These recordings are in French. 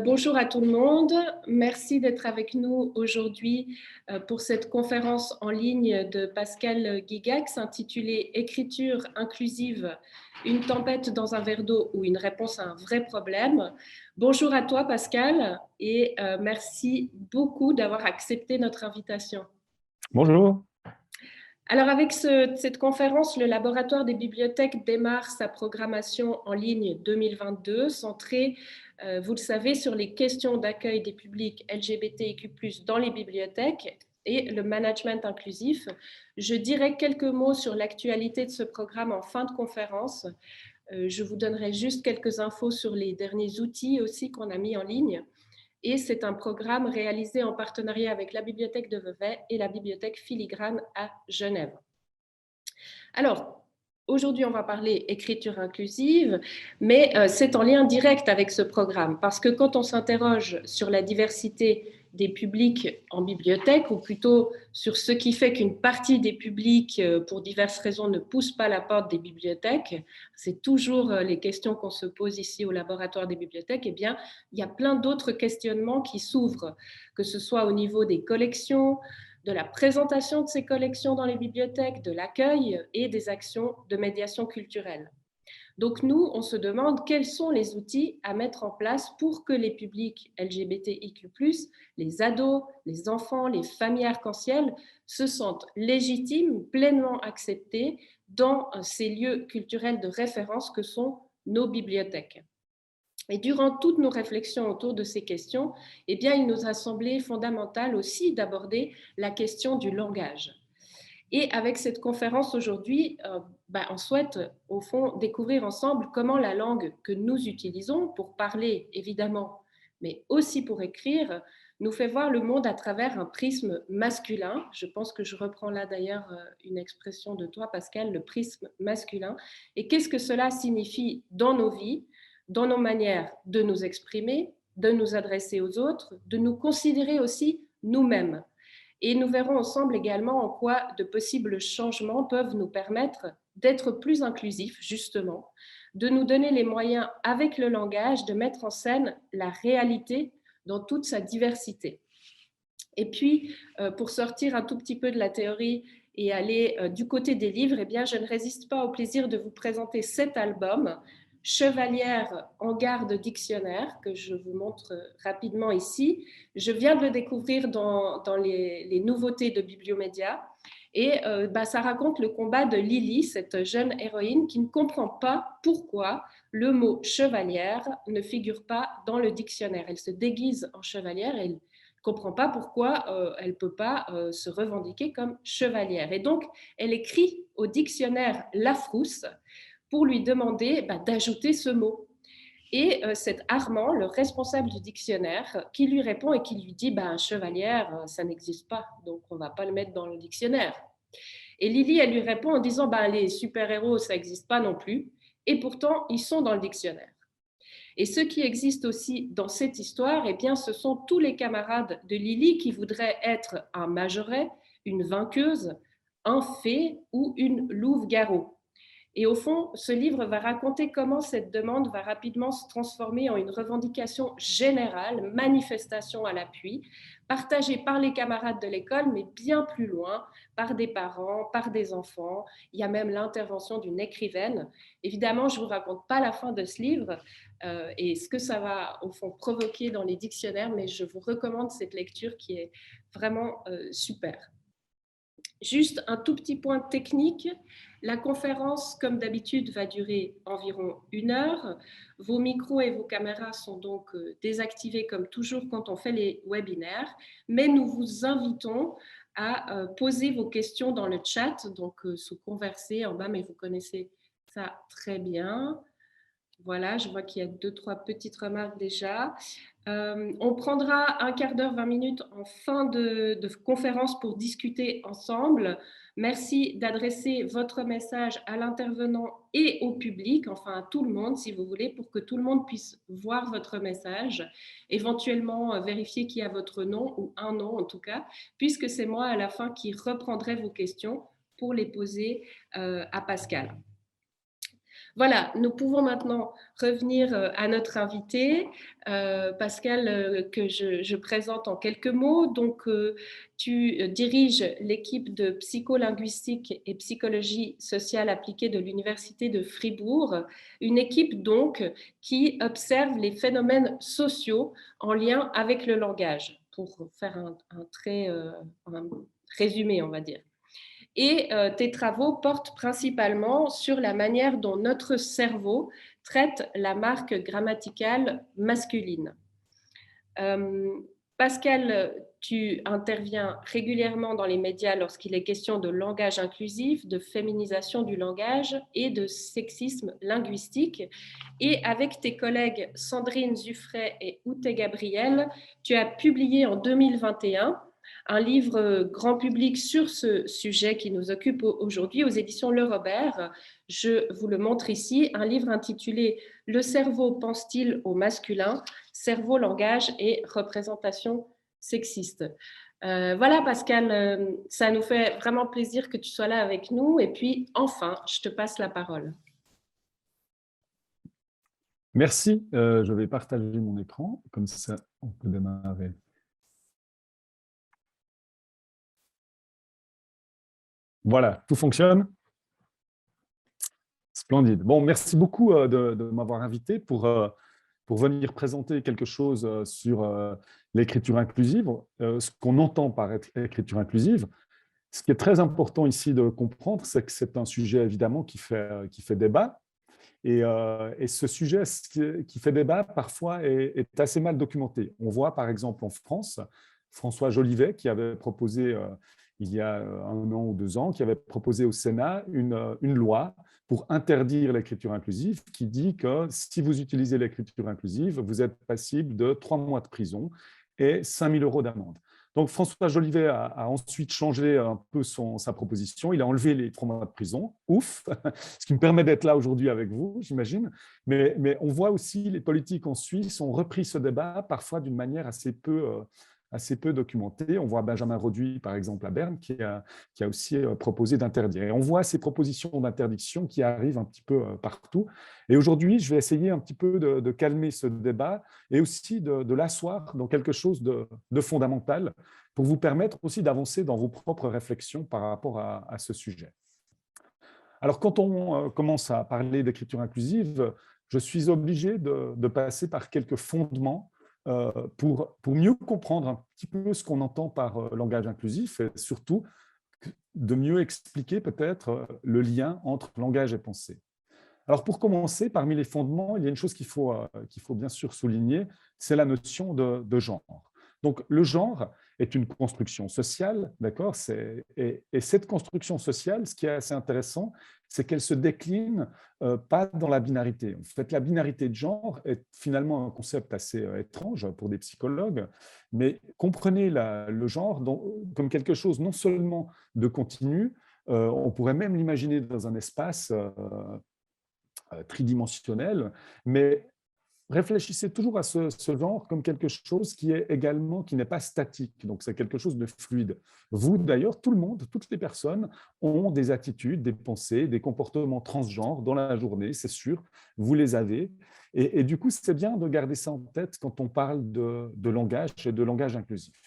Bonjour à tout le monde. Merci d'être avec nous aujourd'hui pour cette conférence en ligne de Pascal Guigax intitulée « Écriture inclusive, une tempête dans un verre d'eau ou une réponse à un vrai problème ». Bonjour à toi Pascal et merci beaucoup d'avoir accepté notre invitation. Bonjour. Alors avec cette conférence, le Laboratoire des bibliothèques démarre sa programmation en ligne 2022 centrée, vous le savez, sur les questions d'accueil des publics LGBTIQ+, dans les bibliothèques et le management inclusif. Je dirai quelques mots sur l'actualité de ce programme en fin de conférence. Je vous donnerai juste quelques infos sur les derniers outils aussi qu'on a mis en ligne. Et c'est un programme réalisé en partenariat avec la Bibliothèque de Vevey et la Bibliothèque Filigrane à Genève. Alors, aujourd'hui, on va parler écriture inclusive, mais c'est en lien direct avec ce programme, parce que quand on s'interroge sur la diversité des publics en bibliothèque, ou plutôt sur ce qui fait qu'une partie des publics, pour diverses raisons, ne pousse pas la porte des bibliothèques, c'est toujours les questions qu'on se pose ici au laboratoire des bibliothèques, eh bien, il y a plein d'autres questionnements qui s'ouvrent, que ce soit au niveau des collections, de la présentation de ces collections dans les bibliothèques, de l'accueil et des actions de médiation culturelle. Donc nous, on se demande quels sont les outils à mettre en place pour que les publics LGBTIQ+, les ados, les enfants, les familles arc-en-ciel se sentent légitimes, pleinement acceptés dans ces lieux culturels de référence que sont nos bibliothèques. Et durant toutes nos réflexions autour de ces questions, eh bien, il nous a semblé fondamental aussi d'aborder la question du langage. Et avec cette conférence aujourd'hui, on souhaite au fond découvrir ensemble comment la langue que nous utilisons pour parler évidemment, mais aussi pour écrire, nous fait voir le monde à travers un prisme masculin. Je pense que je reprends là d'ailleurs une expression de toi Pascal, le prisme masculin. Et qu'est-ce que cela signifie dans nos vies, dans nos manières de nous exprimer, de nous adresser aux autres, de nous considérer aussi nous-mêmes. Et nous verrons ensemble également en quoi de possibles changements peuvent nous permettre d'être plus inclusifs, justement, de nous donner les moyens, avec le langage, de mettre en scène la réalité dans toute sa diversité. Et puis, pour sortir un tout petit peu de la théorie et aller du côté des livres, eh bien, je ne résiste pas au plaisir de vous présenter cet album, Chevalière en garde dictionnaire, que je vous montre rapidement ici. Je viens de le découvrir dans les nouveautés de Bibliomédia. Et ça raconte le combat de Lily, cette jeune héroïne qui ne comprend pas pourquoi le mot chevalière ne figure pas dans le dictionnaire. Elle se déguise en chevalière et elle ne comprend pas pourquoi elle ne peut pas se revendiquer comme chevalière. Et donc, elle écrit au dictionnaire Lafrousse pour lui demander d'ajouter ce mot. Et c'est Armand, le responsable du dictionnaire, qui lui répond et qui lui dit chevalière, ça n'existe pas, donc on ne va pas le mettre dans le dictionnaire. Et Lily, elle lui répond en disant les super-héros, ça n'existe pas non plus, et pourtant, ils sont dans le dictionnaire. Et ce qui existe aussi dans cette histoire, eh bien, ce sont tous les camarades de Lily qui voudraient être un majoret, une vainqueuse, un fée ou une louve-garou. Et au fond, ce livre va raconter comment cette demande va rapidement se transformer en une revendication générale, manifestation à l'appui, partagée par les camarades de l'école, mais bien plus loin, par des parents, par des enfants. Il y a même l'intervention d'une écrivaine. Évidemment, je ne vous raconte pas la fin de ce livre et ce que ça va, au fond, provoquer dans les dictionnaires, mais je vous recommande cette lecture qui est vraiment super. Juste un tout petit point technique. La conférence, comme d'habitude, va durer environ 1 heure. Vos micros et vos caméras sont donc désactivés comme toujours quand on fait les webinaires, mais nous vous invitons à poser vos questions dans le chat, donc sous converser en bas, mais vous connaissez ça très bien. Voilà, je vois qu'il y a 2-3 petites remarques déjà. On prendra 1/4 d'heure, 20 minutes en fin de conférence pour discuter ensemble. Merci d'adresser votre message à l'intervenant et au public, enfin à tout le monde si vous voulez, pour que tout le monde puisse voir votre message, éventuellement vérifier qu'il y a votre nom ou un nom en tout cas, puisque c'est moi à la fin qui reprendrai vos questions pour les poser à Pascal. Voilà, nous pouvons maintenant revenir à notre invité, Pascal, que je présente en quelques mots. Donc, tu diriges l'équipe de psycholinguistique et psychologie sociale appliquée de l'Université de Fribourg, une équipe donc qui observe les phénomènes sociaux en lien avec le langage, pour faire un résumé, on va dire. Et tes travaux portent principalement sur la manière dont notre cerveau traite la marque grammaticale masculine. Euh, Pascal, tu interviens régulièrement dans les médias lorsqu'il est question de langage inclusif, de féminisation du langage et de sexisme linguistique. Et avec tes collègues Sandrine Zuffray et Ute Gabriel, tu as publié en 2021 un livre grand public sur ce sujet qui nous occupe aujourd'hui aux éditions Le Robert. Je vous le montre ici, un livre intitulé « Le cerveau pense-t-il au masculin ? Cerveau, langage et représentation sexiste ». Voilà Pascal, ça nous fait vraiment plaisir que tu sois là avec nous. Et puis enfin, je te passe la parole. Merci, je vais partager mon écran, comme ça on peut démarrer. Voilà, tout fonctionne. Splendide. Bon, merci beaucoup de m'avoir invité pour venir présenter quelque chose sur l'écriture inclusive, ce qu'on entend par écriture inclusive. Ce qui est très important ici de comprendre, c'est que c'est un sujet évidemment qui fait débat. Et ce sujet qui fait débat, parfois, est assez mal documenté. On voit, par exemple, en France, François Jolivet, qui avait proposé, il y a 1 an ou 2 ans, qui avait proposé au Sénat une loi pour interdire l'écriture inclusive, qui dit que si vous utilisez l'écriture inclusive, vous êtes passible de 3 mois de prison et 5 000 € d'amende. Donc, François Jolivet a ensuite changé un peu sa proposition. Il a enlevé les 3 mois de prison. Ouf, ce qui me permet d'être là aujourd'hui avec vous, j'imagine. Mais on voit aussi les politiques en Suisse ont repris ce débat, parfois d'une manière assez peu documentée. On voit Benjamin Roduit, par exemple, à Berne, qui a aussi proposé d'interdire. Et on voit ces propositions d'interdiction qui arrivent un petit peu partout. Et aujourd'hui, je vais essayer un petit peu de calmer ce débat et aussi de l'asseoir dans quelque chose de fondamental pour vous permettre aussi d'avancer dans vos propres réflexions par rapport à ce sujet. Alors, quand on commence à parler d'écriture inclusive, je suis obligé de passer par quelques fondements pour mieux comprendre un petit peu ce qu'on entend par langage inclusif et surtout de mieux expliquer peut-être le lien entre langage et pensée. Alors, pour commencer, parmi les fondements, il y a une chose qu'il faut bien sûr souligner, c'est la notion de genre. Donc, le genre est une construction sociale, d'accord ? Et cette construction sociale, ce qui est assez intéressant, c'est qu'elle se décline pas dans la binarité. En fait, la binarité de genre est finalement un concept assez étrange pour des psychologues, mais comprenez le genre comme quelque chose non seulement de continu, on pourrait même l'imaginer dans un espace tridimensionnel, mais réfléchissez toujours à ce genre comme quelque chose qui n'est pas statique, donc c'est quelque chose de fluide. Vous, d'ailleurs, tout le monde, toutes les personnes ont des attitudes, des pensées, des comportements transgenres dans la journée, c'est sûr, vous les avez. Et du coup, c'est bien de garder ça en tête quand on parle de langage et de langage inclusif.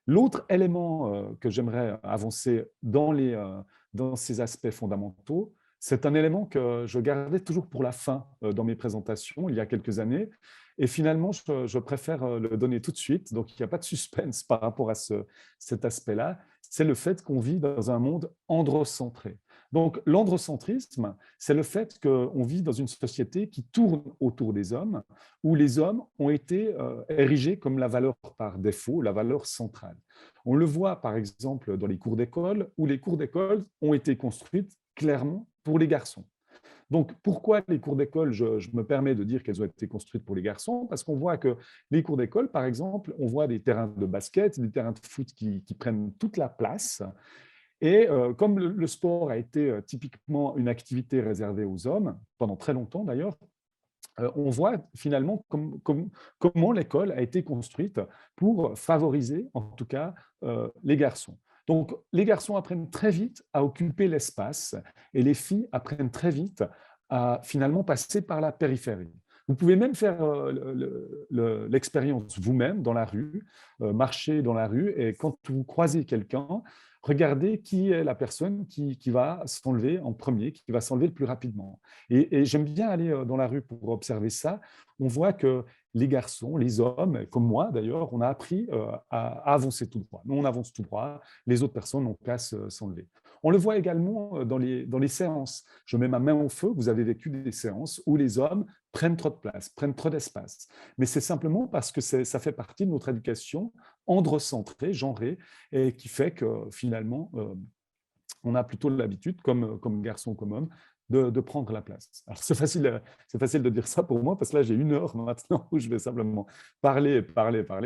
L'autre élément que j'aimerais avancer dans ces aspects fondamentaux, c'est un élément que je gardais toujours pour la fin dans mes présentations il y a quelques années. Et finalement, je préfère le donner tout de suite. Donc, il n'y a pas de suspense par rapport à cet aspect-là. C'est le fait qu'on vit dans un monde androcentré. Donc, l'androcentrisme, c'est le fait qu'on vit dans une société qui tourne autour des hommes, où les hommes ont été érigés comme la valeur par défaut, la valeur centrale. On le voit, par exemple, dans les cours d'école, où les cours d'école ont été construites clairement pour les garçons. Donc, pourquoi les cours d'école, je me permets de dire qu'elles ont été construites pour les garçons, parce qu'on voit que les cours d'école, par exemple, on voit des terrains de basket, des terrains de foot qui prennent toute la place. Et comme le sport a été typiquement une activité réservée aux hommes, pendant très longtemps d'ailleurs, on voit finalement comment l'école a été construite pour favoriser, en tout cas, les garçons. Donc, les garçons apprennent très vite à occuper l'espace et les filles apprennent très vite à finalement passer par la périphérie. Vous pouvez même faire l'expérience vous-même dans la rue, marcher dans la rue, et quand vous croisez quelqu'un, regardez qui est la personne qui va s'enlever en premier, qui va s'enlever le plus rapidement. Et j'aime bien aller dans la rue pour observer ça. On voit que les garçons, les hommes, comme moi d'ailleurs, on a appris à avancer tout droit. Nous, on avance tout droit, les autres personnes n'ont qu'à s'enlever. On le voit également dans les séances. Je mets ma main au feu, vous avez vécu des séances où les hommes prennent trop de place, prennent trop d'espace. Mais c'est simplement parce que ça fait partie de notre éducation androcentrée, genrée, et qui fait que finalement, on a plutôt l'habitude, comme garçon, comme homme, de prendre la place. Alors, c'est facile de dire ça pour moi, parce que là, j'ai 1 heure maintenant où je vais simplement parler,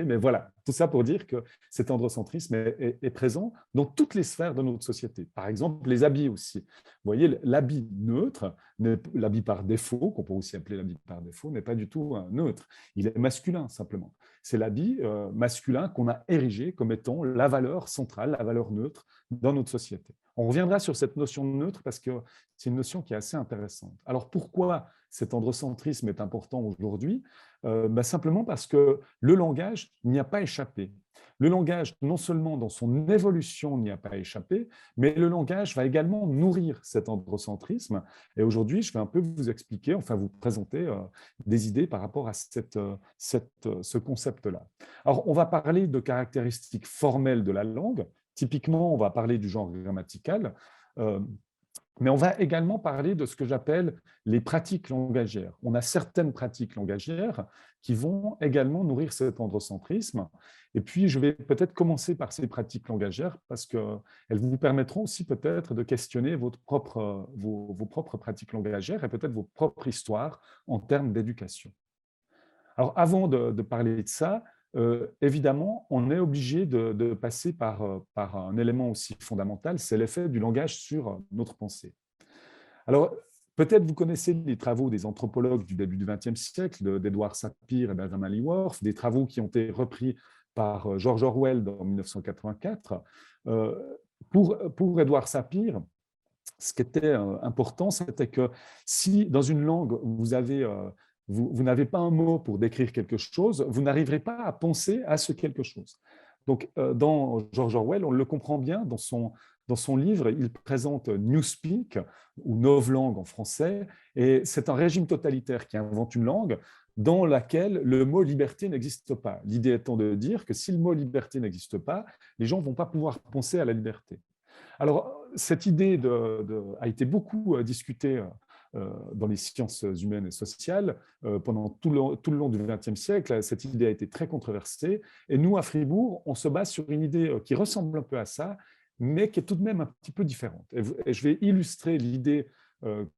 mais voilà, tout ça pour dire que cet androcentrisme est présent dans toutes les sphères de notre société. Par exemple, les habits aussi. Vous voyez, l'habit neutre, l'habit par défaut, qu'on peut aussi appeler l'habit par défaut, n'est pas du tout neutre. Il est masculin, simplement. C'est l'habit masculin qu'on a érigé comme étant la valeur centrale, la valeur neutre dans notre société. On reviendra sur cette notion de neutre parce que c'est une notion qui est assez intéressante. Alors pourquoi cet androcentrisme est important aujourd'hui? Simplement parce que le langage n'y a pas échappé. Le langage, non seulement dans son évolution, n'y a pas échappé, mais le langage va également nourrir cet androcentrisme. Et aujourd'hui, je vais un peu vous expliquer, enfin vous présenter des idées par rapport à ce concept-là. Alors, on va parler de caractéristiques formelles de la langue. Typiquement, on va parler du genre grammatical, mais on va également parler de ce que j'appelle les pratiques langagières. On a certaines pratiques langagières qui vont également nourrir cet androcentrisme. Et puis, je vais peut-être commencer par ces pratiques langagières parce qu'elles vous permettront aussi peut-être de questionner vos propres pratiques langagières et peut-être vos propres histoires en termes d'éducation. Alors, avant de parler de ça, évidemment, on est obligé de passer par un élément aussi fondamental, c'est l'effet du langage sur notre pensée. Alors, peut-être vous connaissez les travaux des anthropologues du début du XXe siècle, d'Edward Sapir et Benjamin Lee Whorf, des travaux qui ont été repris par George Orwell en 1984. Pour Edward Sapir, ce qui était important, c'était que si dans une langue, vous n'avez pas un mot pour décrire quelque chose, vous n'arriverez pas à penser à ce quelque chose. Donc, dans George Orwell, on le comprend bien, dans son livre, il présente Newspeak, ou novlangue en français, et c'est un régime totalitaire qui invente une langue dans laquelle le mot liberté n'existe pas. L'idée étant de dire que si le mot liberté n'existe pas, les gens ne vont pas pouvoir penser à la liberté. Alors, cette idée a été beaucoup discutée dans les sciences humaines et sociales pendant tout le long du XXe siècle. Cette idée a été très controversée. Et nous, à Fribourg, on se base sur une idée qui ressemble un peu à ça, mais qui est tout de même un petit peu différente. Et je vais illustrer l'idée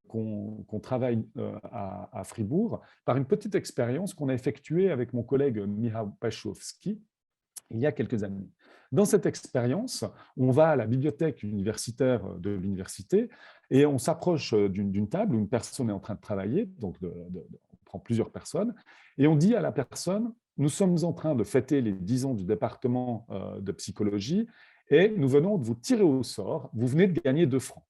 qu'on travaille à Fribourg par une petite expérience qu'on a effectuée avec mon collègue Michał Paszkowski il y a quelques années. Dans cette expérience, on va à la bibliothèque universitaire de l'université et on s'approche d'une table où une personne est en train de travailler, donc on prend plusieurs personnes, et on dit à la personne, nous sommes en train de fêter les 10 ans du département de psychologie et nous venons de vous tirer au sort, vous venez de gagner 2 francs.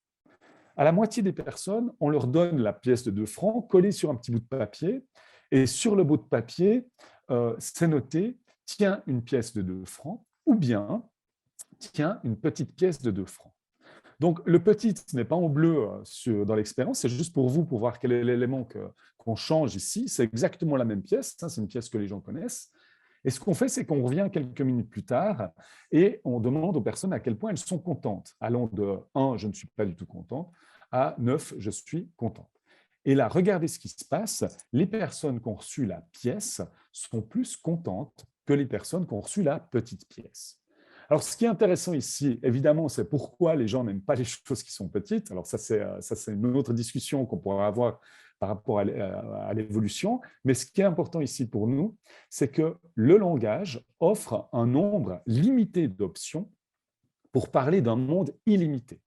À la moitié des personnes, on leur donne la pièce de 2 francs collée sur un petit bout de papier, et sur le bout de papier, c'est noté « Tiens une pièce de 2 francs » ou bien « Tiens une petite pièce de 2 francs ». Donc, le petit n'est pas en bleu dans l'expérience, c'est juste pour vous, pour voir quel est l'élément qu'on change ici. C'est exactement la même pièce, c'est une pièce que les gens connaissent. Et ce qu'on fait, c'est qu'on revient quelques minutes plus tard et on demande aux personnes à quel point elles sont contentes, allant de 1, je ne suis pas du tout contente, à 9, je suis contente. Et là, regardez ce qui se passe. Les personnes qui ont reçu la pièce sont plus contentes que les personnes qui ont reçu la petite pièce. Alors, ce qui est intéressant ici, évidemment, c'est pourquoi les gens n'aiment pas les choses qui sont petites. Alors, ça, c'est une autre discussion qu'on pourra avoir par rapport à l'évolution. Mais ce qui est important ici pour nous, c'est que le langage offre un nombre limité d'options pour parler d'un monde illimité.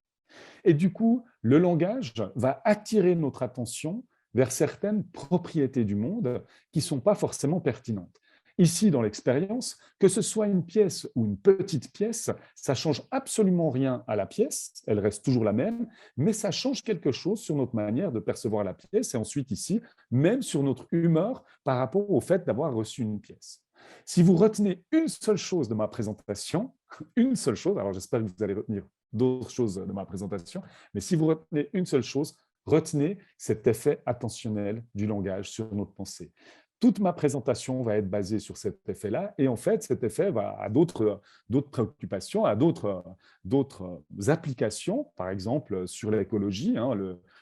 Et du coup, le langage va attirer notre attention vers certaines propriétés du monde qui ne sont pas forcément pertinentes. Ici, dans l'expérience, que ce soit une pièce ou une petite pièce, ça change absolument rien à la pièce, elle reste toujours la même, mais ça change quelque chose sur notre manière de percevoir la pièce et ensuite ici, même sur notre humeur par rapport au fait d'avoir reçu une pièce. Si vous retenez une seule chose de ma présentation, une seule chose, alors j'espère que vous allez retenir d'autres choses de ma présentation, mais si vous retenez une seule chose, retenez cet effet attentionnel du langage sur notre pensée. Toute ma présentation va être basée sur cet effet-là, et en fait, cet effet va à d'autres préoccupations, à d'autres applications, par exemple sur l'écologie.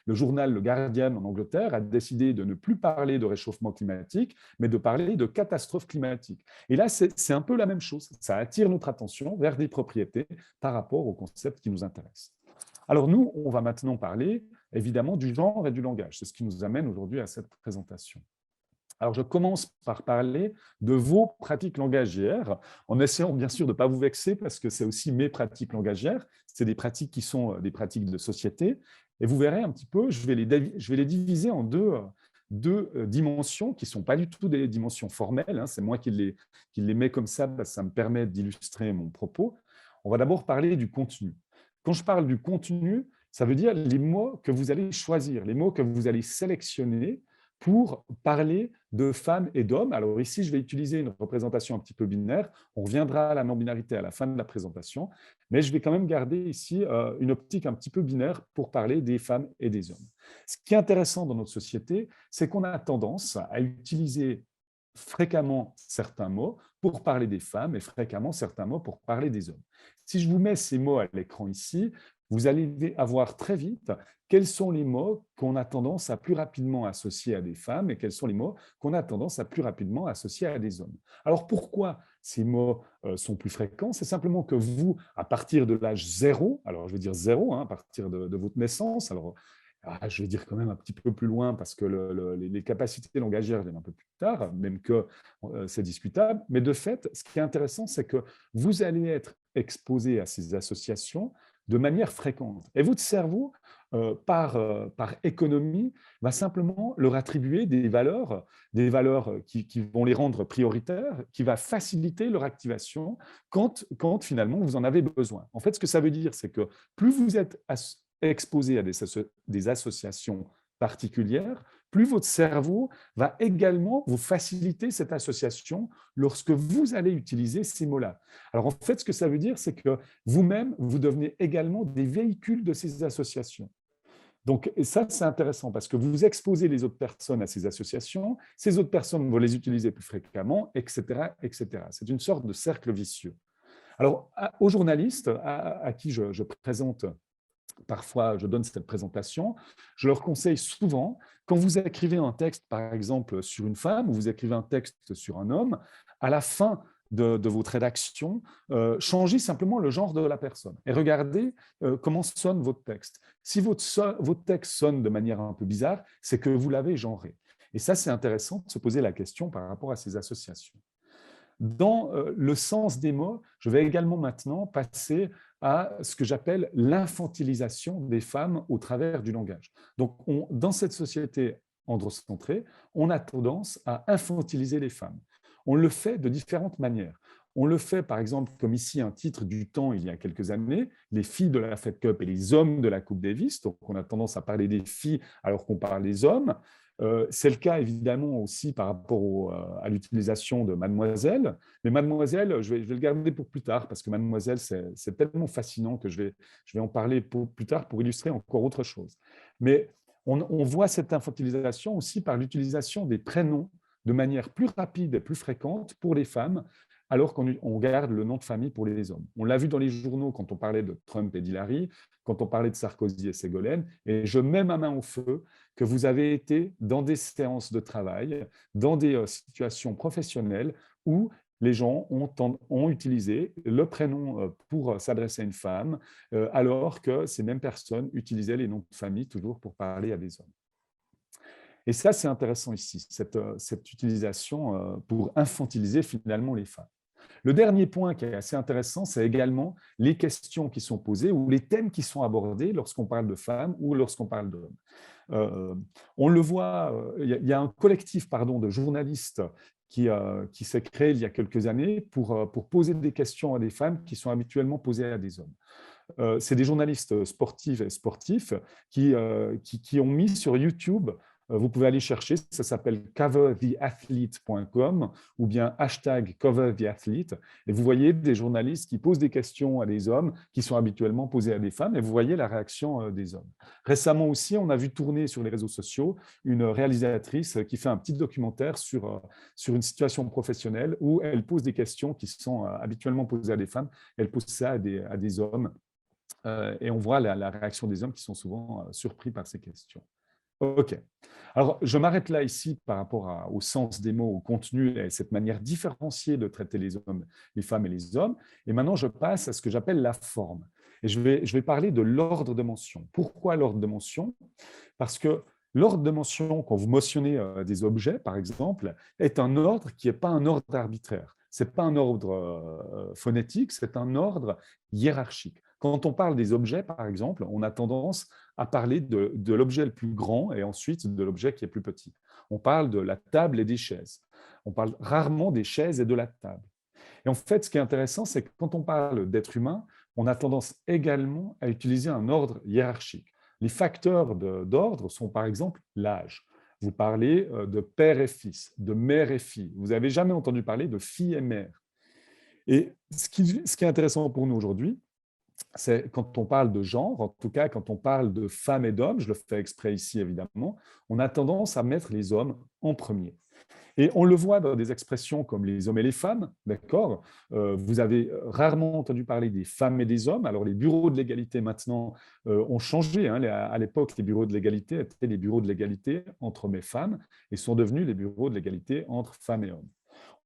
Le journal Le Guardian en Angleterre a décidé de ne plus parler de réchauffement climatique, mais de parler de catastrophe climatique. Et là, c'est un peu la même chose. Ça attire notre attention vers des propriétés par rapport au concept qui nous intéresse. Alors nous, on va maintenant parler évidemment du genre et du langage. C'est ce qui nous amène aujourd'hui à cette présentation. Alors, je commence par parler de vos pratiques langagières, en essayant bien sûr de ne pas vous vexer, parce que c'est aussi mes pratiques langagières. C'est des pratiques qui sont des pratiques de société. Et vous verrez un petit peu, je vais les diviser en deux dimensions qui ne sont pas du tout des dimensions formelles. C'est moi qui les mets comme ça, parce que ça me permet d'illustrer mon propos. On va d'abord parler du contenu. Quand je parle du contenu, ça veut dire les mots que vous allez choisir, les mots que vous allez sélectionner pour parler de femmes et d'hommes. Alors ici, je vais utiliser une représentation un petit peu binaire. On reviendra à la non-binarité à la fin de la présentation, mais je vais quand même garder ici une optique un petit peu binaire pour parler des femmes et des hommes. Ce qui est intéressant dans notre société, c'est qu'on a tendance à utiliser fréquemment certains mots pour parler des femmes et fréquemment certains mots pour parler des hommes. Si je vous mets ces mots à l'écran ici, vous allez avoir très vite quels sont les mots qu'on a tendance à plus rapidement associer à des femmes et quels sont les mots qu'on a tendance à plus rapidement associer à des hommes. Alors pourquoi ces mots sont plus fréquents? C'est simplement que vous, à partir de l'âge 0, alors je veux dire 0, à partir de votre naissance, alors je vais dire quand même un petit peu plus loin parce que les capacités langagières viennent un peu plus tard, même que c'est discutable. Mais de fait, ce qui est intéressant, c'est que vous allez être exposé à ces associations de manière fréquente. Et votre cerveau, par économie, va simplement leur attribuer des valeurs qui vont les rendre prioritaires, qui va faciliter leur activation quand finalement vous en avez besoin. En fait, ce que ça veut dire, c'est que plus vous êtes exposé à des associations particulières, plus votre cerveau va également vous faciliter cette association lorsque vous allez utiliser ces mots-là. Alors en fait, ce que ça veut dire, c'est que vous-même, vous devenez également des véhicules de ces associations. Donc, et ça, c'est intéressant parce que vous exposez les autres personnes à ces associations, ces autres personnes vont les utiliser plus fréquemment, etc., etc. C'est une sorte de cercle vicieux. Alors, aux journalistes à qui je présente parfois je donne cette présentation, je leur conseille souvent, quand vous écrivez un texte, par exemple, sur une femme, ou vous écrivez un texte sur un homme, à la fin de votre rédaction, changez simplement le genre de la personne et regardez comment sonne votre texte. Si votre texte sonne de manière un peu bizarre, c'est que vous l'avez genré. Et ça, c'est intéressant de se poser la question par rapport à ces associations. Dans le sens des mots, je vais également maintenant passer à ce que j'appelle l'infantilisation des femmes au travers du langage. Donc, dans cette société androcentrée, on a tendance à infantiliser les femmes. On le fait de différentes manières. On le fait, par exemple, comme ici un titre du Temps il y a quelques années, les filles de la Fed Cup et les hommes de la Coupe Davis. Donc, on a tendance à parler des filles alors qu'on parle des hommes. C'est le cas évidemment aussi par rapport à l'utilisation de mademoiselle. Mais mademoiselle, je vais le garder pour plus tard parce que mademoiselle, c'est tellement fascinant que je vais en parler plus tard pour illustrer encore autre chose. Mais on voit cette infantilisation aussi par l'utilisation des prénoms de manière plus rapide et plus fréquente pour les femmes, alors qu'on garde le nom de famille pour les hommes. On l'a vu dans les journaux quand on parlait de Trump et d'Hillary, quand on parlait de Sarkozy et Ségolène, et je mets ma main au feu que vous avez été dans des séances de travail, dans des situations professionnelles où les gens ont utilisé le prénom pour s'adresser à une femme, alors que ces mêmes personnes utilisaient les noms de famille toujours pour parler à des hommes. Et ça, c'est intéressant ici, cette utilisation pour infantiliser finalement les femmes. Le dernier point qui est assez intéressant, c'est également les questions qui sont posées ou les thèmes qui sont abordés lorsqu'on parle de femmes ou lorsqu'on parle d'hommes. On le voit, il y a un collectif de journalistes qui s'est créé il y a quelques années pour poser des questions à des femmes qui sont habituellement posées à des hommes. C'est des journalistes sportifs et sportifs qui ont mis sur YouTube, vous pouvez aller chercher, ça s'appelle covertheathlete.com ou bien hashtag covertheathlete, et vous voyez des journalistes qui posent des questions à des hommes qui sont habituellement posées à des femmes, et vous voyez la réaction des hommes. Récemment aussi, on a vu tourner sur les réseaux sociaux une réalisatrice qui fait un petit documentaire sur une situation professionnelle où elle pose des questions qui sont habituellement posées à des femmes, elle pose ça à des hommes. Et on voit la réaction des hommes qui sont souvent surpris par ces questions. OK. Alors, je m'arrête là ici par rapport au sens des mots, au contenu et cette manière différenciée de traiter les hommes, les femmes et les hommes. Et maintenant, je passe à ce que j'appelle la forme. Et je vais parler de l'ordre de mention. Pourquoi l'ordre de mention? Parce que l'ordre de mention, quand vous mentionnez des objets, par exemple, est un ordre qui n'est pas un ordre arbitraire. Ce n'est pas un ordre phonétique, c'est un ordre hiérarchique. Quand on parle des objets, par exemple, on a tendance à parler de l'objet le plus grand et ensuite de l'objet qui est plus petit. On parle de la table et des chaises. On parle rarement des chaises et de la table. Et en fait, ce qui est intéressant, c'est que quand on parle d'être humain, on a tendance également à utiliser un ordre hiérarchique. Les facteurs d'ordre sont par exemple l'âge. Vous parlez de père et fils, de mère et fille. Vous n'avez jamais entendu parler de fille et mère. Et ce qui est intéressant pour nous aujourd'hui, c'est quand on parle de genre, en tout cas quand on parle de femmes et d'hommes, je le fais exprès ici évidemment, on a tendance à mettre les hommes en premier. Et on le voit dans des expressions comme les hommes et les femmes, d'accord. Vous avez rarement entendu parler des femmes et des hommes. Alors les bureaux de l'égalité maintenant ont changé, hein. À l'époque, les bureaux de l'égalité étaient les bureaux de l'égalité entre hommes et femmes et sont devenus les bureaux de l'égalité entre femmes et hommes.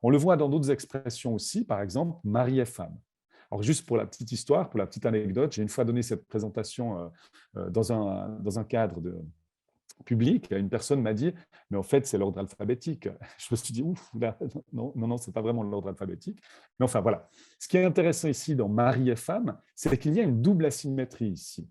On le voit dans d'autres expressions aussi, par exemple mari et femme. Alors, juste pour la petite histoire, pour la petite anecdote, j'ai une fois donné cette présentation dans un cadre public. Une personne m'a dit, mais en fait, c'est l'ordre alphabétique. Je me suis dit, ouf, là, non, ce n'est pas vraiment l'ordre alphabétique. Mais enfin, voilà. Ce qui est intéressant ici dans mari et femme, c'est qu'il y a une double asymétrie ici.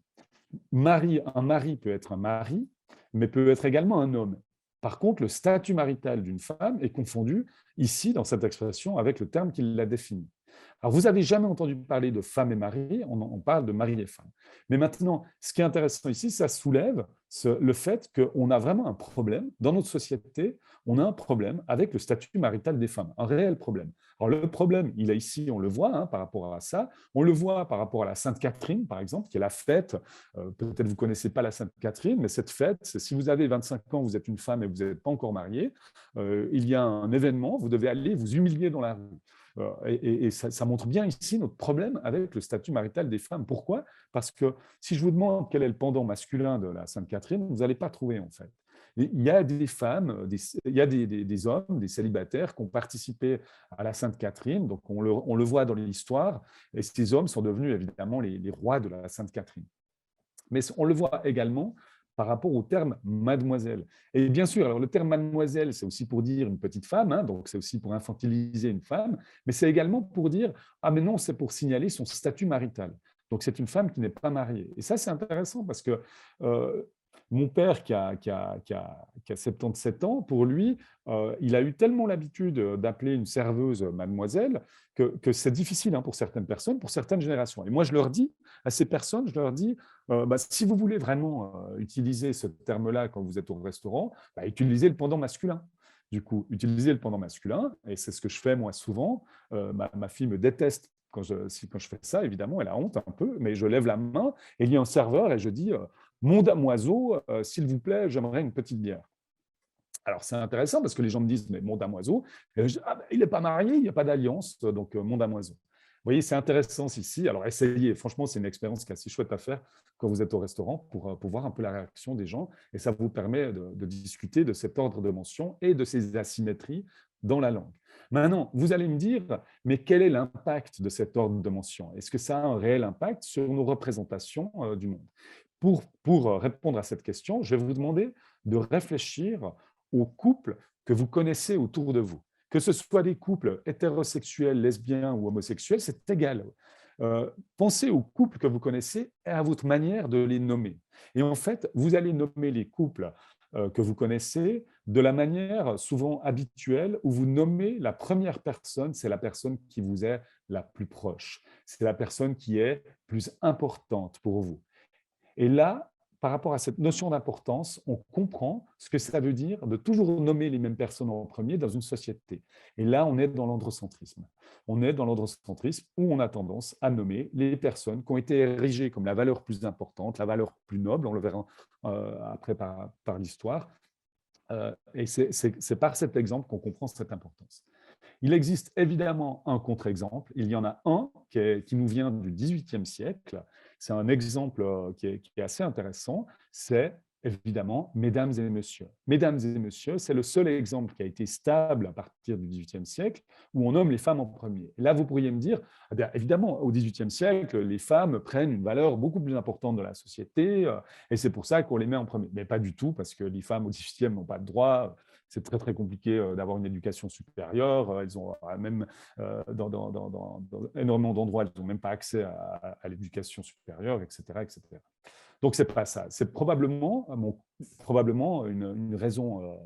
Un mari peut être un mari, mais peut être également un homme. Par contre, le statut marital d'une femme est confondu ici, dans cette expression, avec le terme qui la définit. Alors, vous n'avez jamais entendu parler de femme et mari, on parle de mari et femme. Mais maintenant, ce qui est intéressant ici, ça soulève le fait qu'on a vraiment un problème dans notre société, on a un problème avec le statut marital des femmes, un réel problème. Alors, le problème, il est ici, on le voit par rapport à ça, on le voit par rapport à la Sainte-Catherine, par exemple, qui est la fête, peut-être vous ne connaissez pas la Sainte-Catherine, mais cette fête, si vous avez 25 ans, vous êtes une femme et vous n'êtes pas encore mariée, il y a un événement, vous devez aller vous humilier dans la rue. Et ça montre bien ici notre problème avec le statut marital des femmes. Pourquoi? Parce que si je vous demande quel est le pendant masculin de la Sainte-Catherine, vous n'allez pas trouver en fait. Il y a des femmes, il y a des hommes, des célibataires qui ont participé à la Sainte-Catherine, donc on le voit dans l'histoire, et ces hommes sont devenus évidemment les rois de la Sainte-Catherine. Mais on le voit également par rapport au terme mademoiselle. Et bien sûr, alors le terme mademoiselle, c'est aussi pour dire une petite femme, donc c'est aussi pour infantiliser une femme, mais c'est également pour dire, ah mais non, c'est pour signaler son statut marital. Donc c'est une femme qui n'est pas mariée. Et ça, c'est intéressant parce que mon père qui a 77 ans, pour lui, il a eu tellement l'habitude d'appeler une serveuse mademoiselle que c'est difficile pour certaines personnes, pour certaines générations. Et moi, je leur dis à ces personnes, je leur dis, si vous voulez vraiment utiliser ce terme-là quand vous êtes au restaurant, utilisez le pendant masculin. Du coup, utilisez le pendant masculin, et c'est ce que je fais moi souvent. Ma fille me déteste quand je fais ça, évidemment, elle a honte un peu, mais je lève la main, et il y a un serveur, et je dis mon damoiseau, s'il vous plaît, j'aimerais une petite bière. Alors, c'est intéressant parce que les gens me disent, mais mon damoiseau, et je dis, il n'est pas marié, il n'y a pas d'alliance, donc mon damoiseau. Vous voyez, c'est intéressant ici. Alors, essayez. Franchement, c'est une expérience qui est assez chouette à faire quand vous êtes au restaurant pour voir un peu la réaction des gens. Et ça vous permet de discuter de cet ordre de mention et de ces asymétries dans la langue. Maintenant, vous allez me dire, mais quel est l'impact de cet ordre de mention? Est-ce que ça a un réel impact sur nos représentations du monde? Pour répondre à cette question, je vais vous demander de réfléchir aux couples que vous connaissez autour de vous. Que ce soit des couples hétérosexuels, lesbiens ou homosexuels, c'est égal. Pensez aux couples que vous connaissez et à votre manière de les nommer. Et en fait, vous allez nommer les couples que vous connaissez de la manière souvent habituelle où vous nommez la première personne, c'est la personne qui vous est la plus proche. C'est la personne qui est plus importante pour vous. Et là, par rapport à cette notion d'importance, on comprend ce que ça veut dire de toujours nommer les mêmes personnes en premier dans une société. Et là, on est dans l'androcentrisme. On est dans l'androcentrisme où on a tendance à nommer les personnes qui ont été érigées comme la valeur plus importante, la valeur plus noble, on le verra après par l'histoire. Et c'est par cet exemple qu'on comprend cette importance. Il existe évidemment un contre-exemple. Il y en a un qui nous vient du XVIIIe siècle. C'est un exemple qui est assez intéressant. C'est évidemment Mesdames et Messieurs. Mesdames et Messieurs, c'est le seul exemple qui a été stable à partir du XVIIIe siècle où on nomme les femmes en premier. Et là, vous pourriez me dire, eh bien, évidemment, au XVIIIe siècle, les femmes prennent une valeur beaucoup plus importante dans la société et c'est pour ça qu'on les met en premier. Mais pas du tout, parce que les femmes au XVIIIe n'ont pas de droit. C'est très, très compliqué d'avoir une éducation supérieure. Elles ont même, dans énormément d'endroits, elles n'ont même pas accès à l'éducation supérieure, etc., etc. Donc, ce n'est pas ça. C'est probablement une raison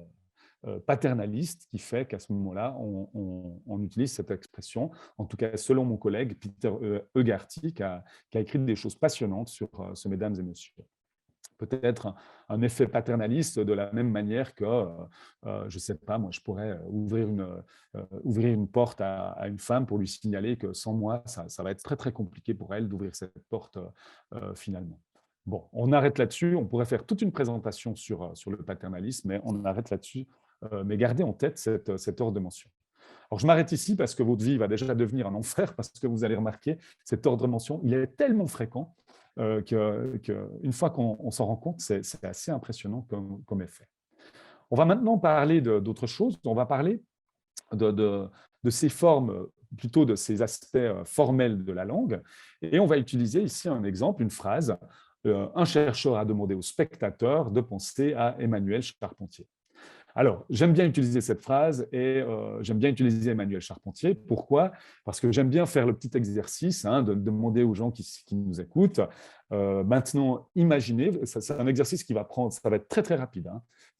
paternaliste qui fait qu'à ce moment-là, on utilise cette expression. En tout cas, selon mon collègue Peter Egarty, qui a écrit des choses passionnantes sur ce Mesdames et Messieurs. Peut-être un effet paternaliste de la même manière que, je ne sais pas, moi, je pourrais ouvrir une porte à une femme pour lui signaler que sans moi, ça va être très, très compliqué pour elle d'ouvrir cette porte finalement. Bon, on arrête là-dessus. On pourrait faire toute une présentation sur le paternalisme, mais on arrête là-dessus. Mais gardez en tête cet ordre de mention. Alors, je m'arrête ici parce que votre vie va déjà devenir un enfer, parce que vous allez remarquer, cet ordre de mention, il est tellement fréquent qu'une fois qu'on s'en rend compte, c'est assez impressionnant comme effet. On va maintenant parler d'autre chose. On va parler de ces formes, plutôt de ces aspects formels de la langue. Et on va utiliser ici un exemple, une phrase. Un chercheur a demandé au spectateur de penser à Emmanuel Charpentier. Alors, j'aime bien utiliser cette phrase et j'aime bien utiliser Emmanuel Charpentier. Pourquoi? Parce que j'aime bien faire le petit exercice de demander aux gens qui nous écoutent. Maintenant, imaginez, c'est un exercice qui va prendre, ça va être très, très rapide.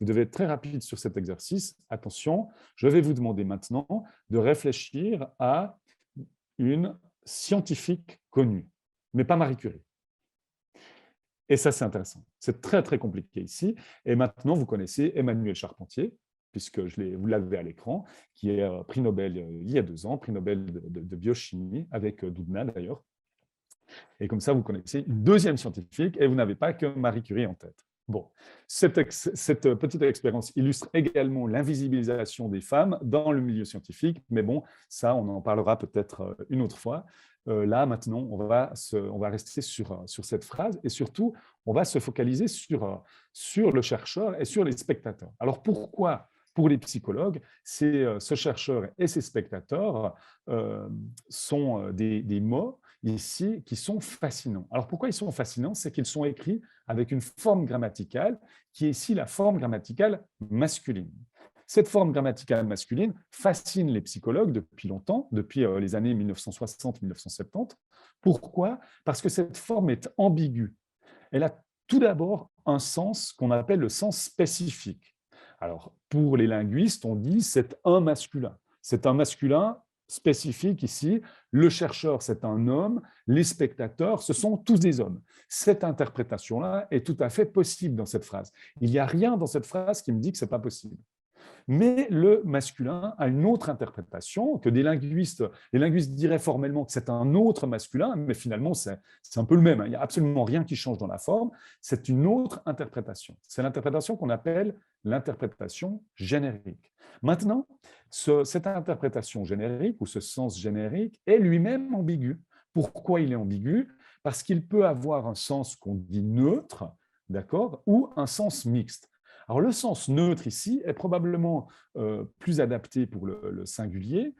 Vous devez être très rapide sur cet exercice. Attention, je vais vous demander maintenant de réfléchir à une scientifique connue, mais pas Marie Curie. Et ça, c'est intéressant. C'est très, très compliqué ici. Et maintenant, vous connaissez Emmanuel Charpentier, puisque vous l'avez à l'écran, qui est prix Nobel il y a 2 ans, prix Nobel de biochimie, avec Doudna d'ailleurs. Et comme ça, vous connaissez une deuxième scientifique et vous n'avez pas que Marie Curie en tête. Bon, cette petite expérience illustre également l'invisibilisation des femmes dans le milieu scientifique, mais bon, ça, on en parlera peut-être une autre fois. Là, maintenant, on va rester sur cette phrase et surtout, on va se focaliser sur le chercheur et sur les spectateurs. Alors, pourquoi, pour les psychologues, ce chercheur et ces spectateurs sont des mots ici qui sont fascinants. Alors, pourquoi ils sont fascinants? C'est qu'ils sont écrits avec une forme grammaticale qui est ici la forme grammaticale masculine. Cette forme grammaticale masculine fascine les psychologues depuis longtemps, depuis les années 1960-1970. Pourquoi? Parce que cette forme est ambiguë. Elle a tout d'abord un sens qu'on appelle le sens spécifique. Alors, pour les linguistes, on dit c'est un masculin. C'est un masculin spécifique ici. Le chercheur, c'est un homme. Les spectateurs, ce sont tous des hommes. Cette interprétation-là est tout à fait possible dans cette phrase. Il n'y a rien dans cette phrase qui me dit que ce n'est pas possible. Mais le masculin a une autre interprétation que les linguistes diraient formellement que c'est un autre masculin, mais finalement, c'est un peu le même. Il n'y a absolument rien qui change dans la forme. C'est une autre interprétation. C'est l'interprétation qu'on appelle l'interprétation générique. Maintenant, cette interprétation générique ou ce sens générique est lui-même ambigu. Pourquoi il est ambigu? Parce qu'il peut avoir un sens qu'on dit neutre, d'accord, ou un sens mixte. Alors, le sens neutre ici est probablement plus adapté pour le singulier,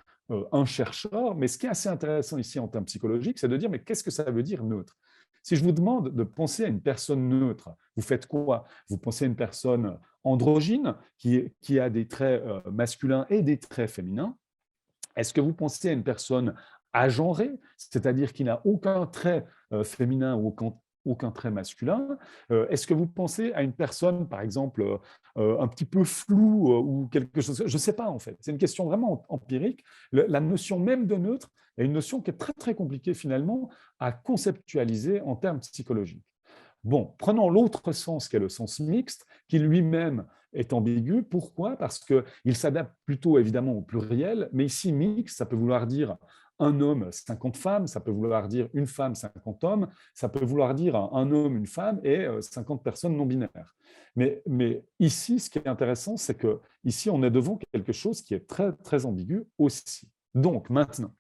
un chercheur, mais ce qui est assez intéressant ici en termes psychologiques, c'est de dire, mais qu'est-ce que ça veut dire neutre? Si je vous demande de penser à une personne neutre, vous faites quoi? Vous pensez à une personne androgyne qui a des traits masculins et des traits féminins. Est-ce que vous pensez à une personne agenrée, c'est-à-dire qui n'a aucun trait féminin ou aucun trait masculin. Est-ce que vous pensez à une personne, par exemple, un petit peu floue ou quelque chose? Je ne sais pas, en fait. C'est une question vraiment empirique. La notion même de neutre est une notion qui est très, très compliquée, finalement, à conceptualiser en termes psychologiques. Bon, prenons l'autre sens, qui est le sens mixte, qui lui-même est ambigu. Pourquoi? Parce qu'il s'adapte plutôt évidemment au pluriel, mais ici, mixte, ça peut vouloir dire un homme, 50 femmes, ça peut vouloir dire une femme, 50 hommes, ça peut vouloir dire un homme, une femme et 50 personnes non binaires. Mais ici, ce qui est intéressant, c'est que ici, on est devant quelque chose qui est très, très ambigu aussi. Donc, maintenant,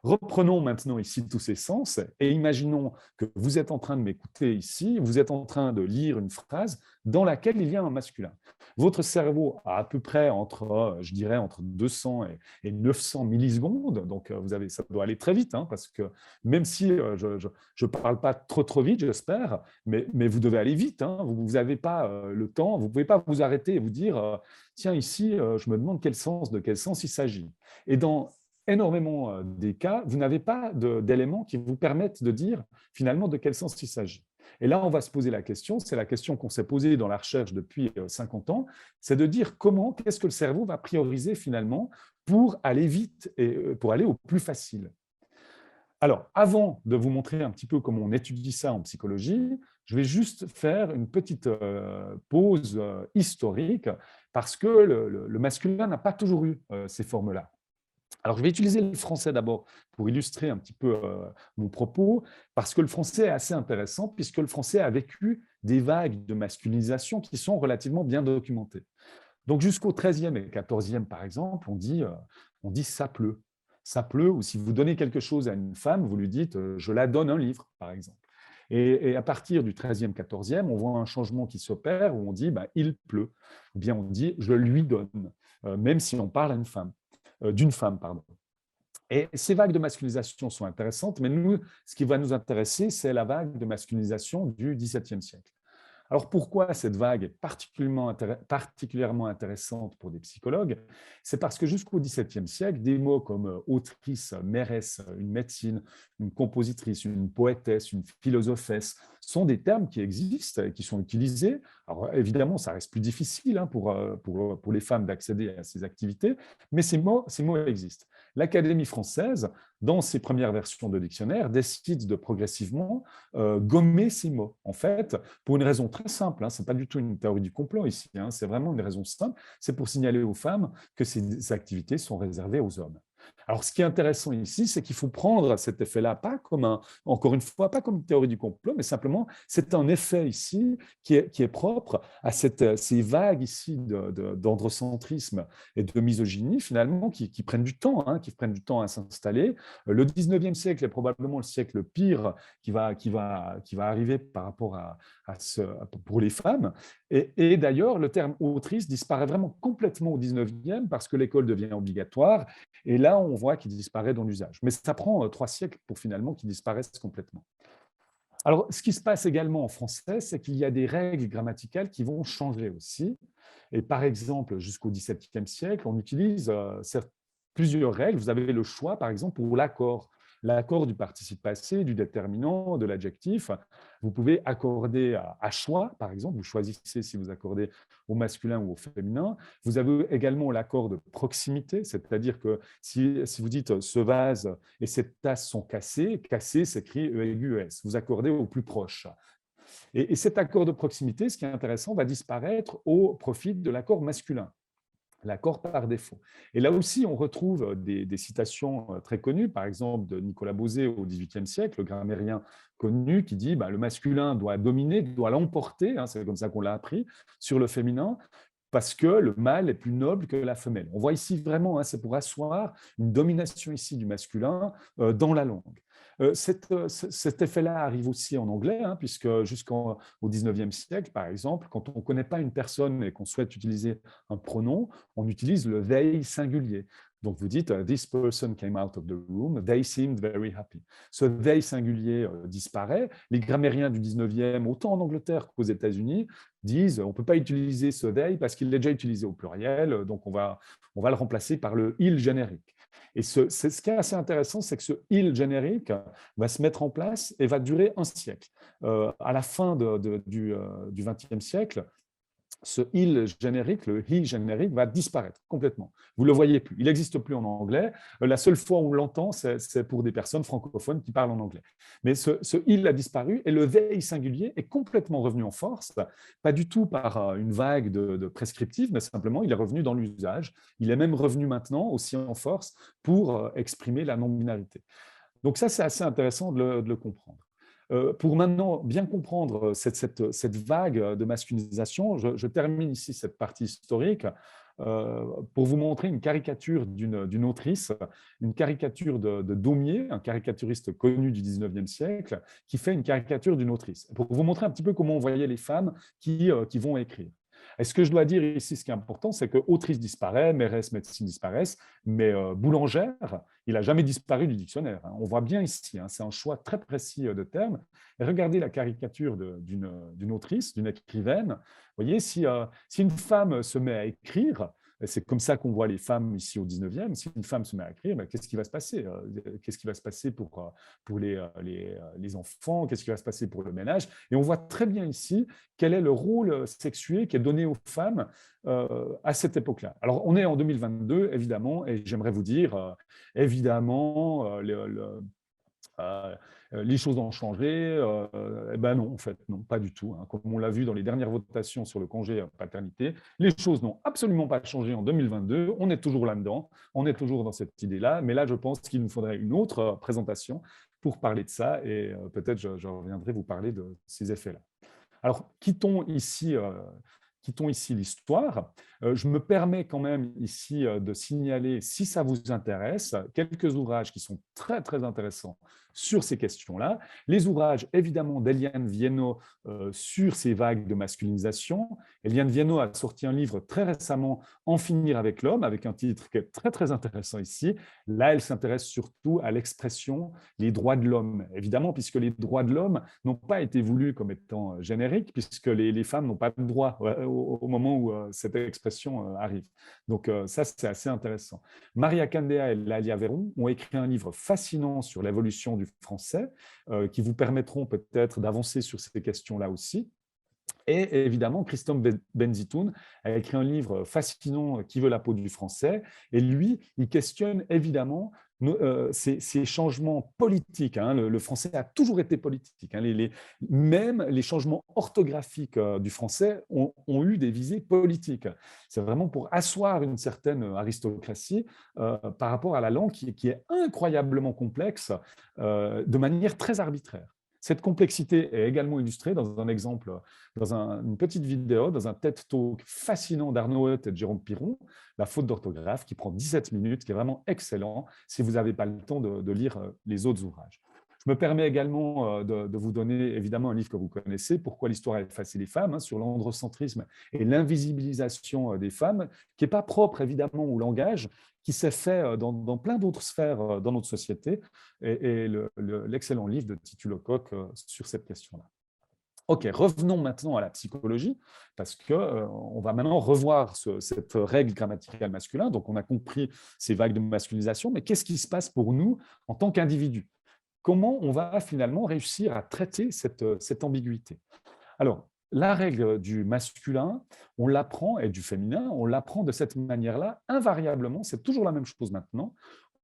reprenons maintenant ici tous ces sens et imaginons que vous êtes en train de m'écouter ici, vous êtes en train de lire une phrase dans laquelle il y a un masculin. Votre cerveau a à peu près entre, je dirais, entre 200 et 900 millisecondes, donc ça doit aller très vite, hein, parce que même si je ne parle pas trop trop vite, j'espère, mais vous devez aller vite, hein, vous n'avez pas le temps, vous ne pouvez pas vous arrêter et vous dire, tiens, ici, je me demande de quel sens il s'agit. Et dans énormément des cas, vous n'avez pas d'éléments qui vous permettent de dire finalement de quel sens il s'agit. Et là, on va se poser la question, c'est la question qu'on s'est posée dans la recherche depuis 50 ans, c'est de dire qu'est-ce que le cerveau va prioriser finalement pour aller vite et pour aller au plus facile. Alors, avant de vous montrer un petit peu comment on étudie ça en psychologie, je vais juste faire une petite pause historique parce que le masculin n'a pas toujours eu ces formes-là. Alors, je vais utiliser le français d'abord pour illustrer un petit peu mon propos, parce que le français est assez intéressant, puisque le français a vécu des vagues de masculinisation qui sont relativement bien documentées. Donc, jusqu'au XIIIe et XIVe, par exemple, on dit ça pleut. Ça pleut, ou si vous donnez quelque chose à une femme, vous lui dites je la donne un livre, par exemple. Et à partir du XIIIe, XIVe, on voit un changement qui s'opère où on dit il pleut, ou bien on dit je lui donne, même si on parle à une femme d'une femme, pardon. Et ces vagues de masculinisation sont intéressantes, mais nous, ce qui va nous intéresser, c'est la vague de masculinisation du XVIIe siècle. Alors pourquoi cette vague est particulièrement intéressante pour des psychologues? C'est parce que jusqu'au XVIIe siècle, des mots comme autrice, mairesse, une médecine, une compositrice, une poétesse, une philosophesse sont des termes qui existent et qui sont utilisés. Alors évidemment, ça reste plus difficile pour les femmes d'accéder à ces activités, mais ces mots existent. L'Académie française, dans ses premières versions de dictionnaire, décide de progressivement gommer ces mots. En fait, pour une raison très simple, hein, ce n'est pas du tout une théorie du complot ici, hein, c'est vraiment une raison simple, c'est pour signaler aux femmes que ces activités sont réservées aux hommes. Alors, ce qui est intéressant ici, c'est qu'il faut prendre cet effet-là, pas comme encore une fois, pas comme une théorie du complot, mais simplement, c'est un effet ici qui est propre à ces vagues ici d'androcentrisme et de misogynie, finalement, qui prennent du temps, hein, qui prennent du temps à s'installer. Le 19e siècle est probablement le siècle pire qui va arriver par rapport pour les femmes. Et d'ailleurs, le terme autrice disparaît vraiment complètement au 19e parce que l'école devient obligatoire. Et là, on voit qu'il disparaît dans l'usage. Mais ça prend 3 siècles pour finalement qu'il disparaisse complètement. Alors, ce qui se passe également en français, c'est qu'il y a des règles grammaticales qui vont changer aussi. Et par exemple, jusqu'au XVIIe siècle, on utilise plusieurs règles. Vous avez le choix, par exemple, pour l'accord. L'accord du participe passé, du déterminant, de l'adjectif. Vous pouvez accorder à choix, par exemple. Vous choisissez si vous accordez au masculin ou au féminin. Vous avez également l'accord de proximité, c'est-à-dire que si vous dites ce vase et cette tasse sont cassés, cassé s'écrit E-S. Vous accordez au plus proche. Et cet accord de proximité, ce qui est intéressant, va disparaître au profit de l'accord masculin, l'accord par défaut. Et là aussi, on retrouve des citations très connues, par exemple de Nicolas Beauzée au XVIIIe siècle, le grammairien connu, qui dit le masculin doit dominer, doit l'emporter, hein, c'est comme ça qu'on l'a appris, sur le féminin, parce que le mâle est plus noble que la femelle. On voit ici vraiment, hein, c'est pour asseoir une domination ici du masculin dans la langue. Cet effet-là arrive aussi en anglais, hein, puisque jusqu'au XIXe siècle, par exemple, quand on ne connaît pas une personne et qu'on souhaite utiliser un pronom, on utilise le they singulier. Donc, vous dites « This person came out of the room, they seemed very happy ». Ce « they » singulier disparaît. Les grammairiens du 19e, autant en Angleterre qu'aux États-Unis, disent « On ne peut pas utiliser ce « they » parce qu'il est déjà utilisé au pluriel, donc on va le remplacer par le « il » générique ». Et ce qui est assez intéressant, c'est que ce « il » générique va se mettre en place et va durer un siècle. À la fin du XXe siècle, ce « il » générique, le « he » générique, va disparaître complètement. Vous ne le voyez plus. Il n'existe plus en anglais. La seule fois où on l'entend, c'est pour des personnes francophones qui parlent en anglais. Mais ce « il » a disparu et le « they » singulier est complètement revenu en force, pas du tout par une vague de prescriptifs, mais simplement, il est revenu dans l'usage. Il est même revenu maintenant aussi en force pour exprimer la non-binarité. Donc ça, c'est assez intéressant de le comprendre. Pour maintenant bien comprendre cette vague de masculinisation, je termine ici cette partie historique pour vous montrer une caricature d'une autrice, une caricature de Daumier, un caricaturiste connu du 19e siècle, qui fait une caricature d'une autrice, pour vous montrer un petit peu comment on voyait les femmes qui vont écrire. Et ce que je dois dire ici, ce qui est important, c'est que autrice disparaît, mairesse, médecine disparaissent, mais boulangère, il n'a jamais disparu du dictionnaire. On voit bien ici, c'est un choix très précis de termes. Et regardez la caricature d'une autrice, d'une écrivaine. Vous voyez, si une femme se met à écrire, c'est comme ça qu'on voit les femmes ici au 19e. Si une femme se met à écrire, qu'est-ce qui va se passer? Qu'est-ce qui va se passer pour les enfants? Qu'est-ce qui va se passer pour le ménage? Et on voit très bien ici quel est le rôle sexué qui est donné aux femmes à cette époque-là. Alors, on est en 2022, évidemment, et j'aimerais vous dire, évidemment, les choses ont changé. Eh ben non, en fait, non, pas du tout. Comme on l'a vu dans les dernières votations sur le congé paternité, les choses n'ont absolument pas changé en 2022. On est toujours là-dedans, on est toujours dans cette idée-là. Mais là, je pense qu'il nous faudrait une autre présentation pour parler de ça, et peut-être je reviendrai vous parler de ces effets-là. Alors, quittons ici l'histoire. Je me permets quand même ici de signaler, si ça vous intéresse, quelques ouvrages qui sont très, très intéressants sur ces questions-là. Les ouvrages, évidemment, d'Eliane Viennot sur ces vagues de masculinisation. Eliane Viennot a sorti un livre très récemment, En finir avec l'homme, avec un titre qui est très, très intéressant ici. Là, elle s'intéresse surtout à l'expression « les droits de l'homme ». Évidemment, puisque les droits de l'homme n'ont pas été voulus comme étant génériques, puisque les femmes n'ont pas de droit au moment où cette expression arrive. Donc ça, c'est assez intéressant. Maria Candea et Lalia Véron ont écrit un livre fascinant sur l'évolution du français, qui vous permettront peut-être d'avancer sur ces questions-là aussi. Et évidemment, Christophe Benzitoun a écrit un livre fascinant, Qui veut la peau du français. Et lui, il questionne évidemment ces changements politiques. Le français a toujours été politique. Même les changements orthographiques du français ont eu des visées politiques. C'est vraiment pour asseoir une certaine aristocratie par rapport à la langue qui est incroyablement complexe de manière très arbitraire. Cette complexité est également illustrée dans un exemple, dans une petite vidéo, dans un TED Talk fascinant d'Arnaud Hutt et de Jérôme Piron, La faute d'orthographe, qui prend 17 minutes, qui est vraiment excellent si vous n'avez pas le temps de lire les autres ouvrages. Je me permets également de vous donner évidemment un livre que vous connaissez, Pourquoi l'histoire a effacé les femmes, sur l'androcentrisme et l'invisibilisation des femmes, qui n'est pas propre évidemment au langage, qui s'est fait dans plein d'autres sphères dans notre société, et l'excellent livre de Titu Lecoq sur cette question-là. Ok, revenons maintenant à la psychologie, parce qu'on va maintenant revoir cette règle grammaticale masculine. Donc, on a compris ces vagues de masculinisation, mais qu'est-ce qui se passe pour nous en tant qu'individus? Comment on va finalement réussir à traiter cette ambiguïté? Alors, la règle du masculin, on l'apprend, et du féminin, on l'apprend de cette manière-là, invariablement, c'est toujours la même chose maintenant.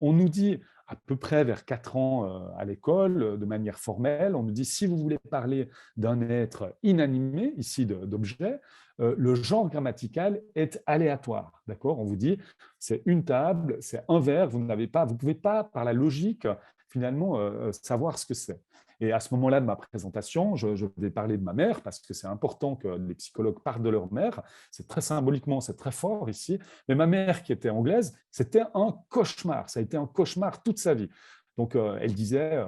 On nous dit, à peu près vers 4 ans à l'école, de manière formelle, on nous dit, si vous voulez parler d'un être inanimé, ici d'objet, le genre grammatical est aléatoire. D'accord? On vous dit, c'est une table, c'est un verre, vous ne pouvez pas, par la logique, finalement, savoir ce que c'est. Et à ce moment-là de ma présentation, je vais parler de ma mère, parce que c'est important que les psychologues parlent de leur mère. C'est très symboliquement, c'est très fort ici. Mais ma mère, qui était anglaise, c'était un cauchemar. Ça a été un cauchemar toute sa vie. Donc, elle disait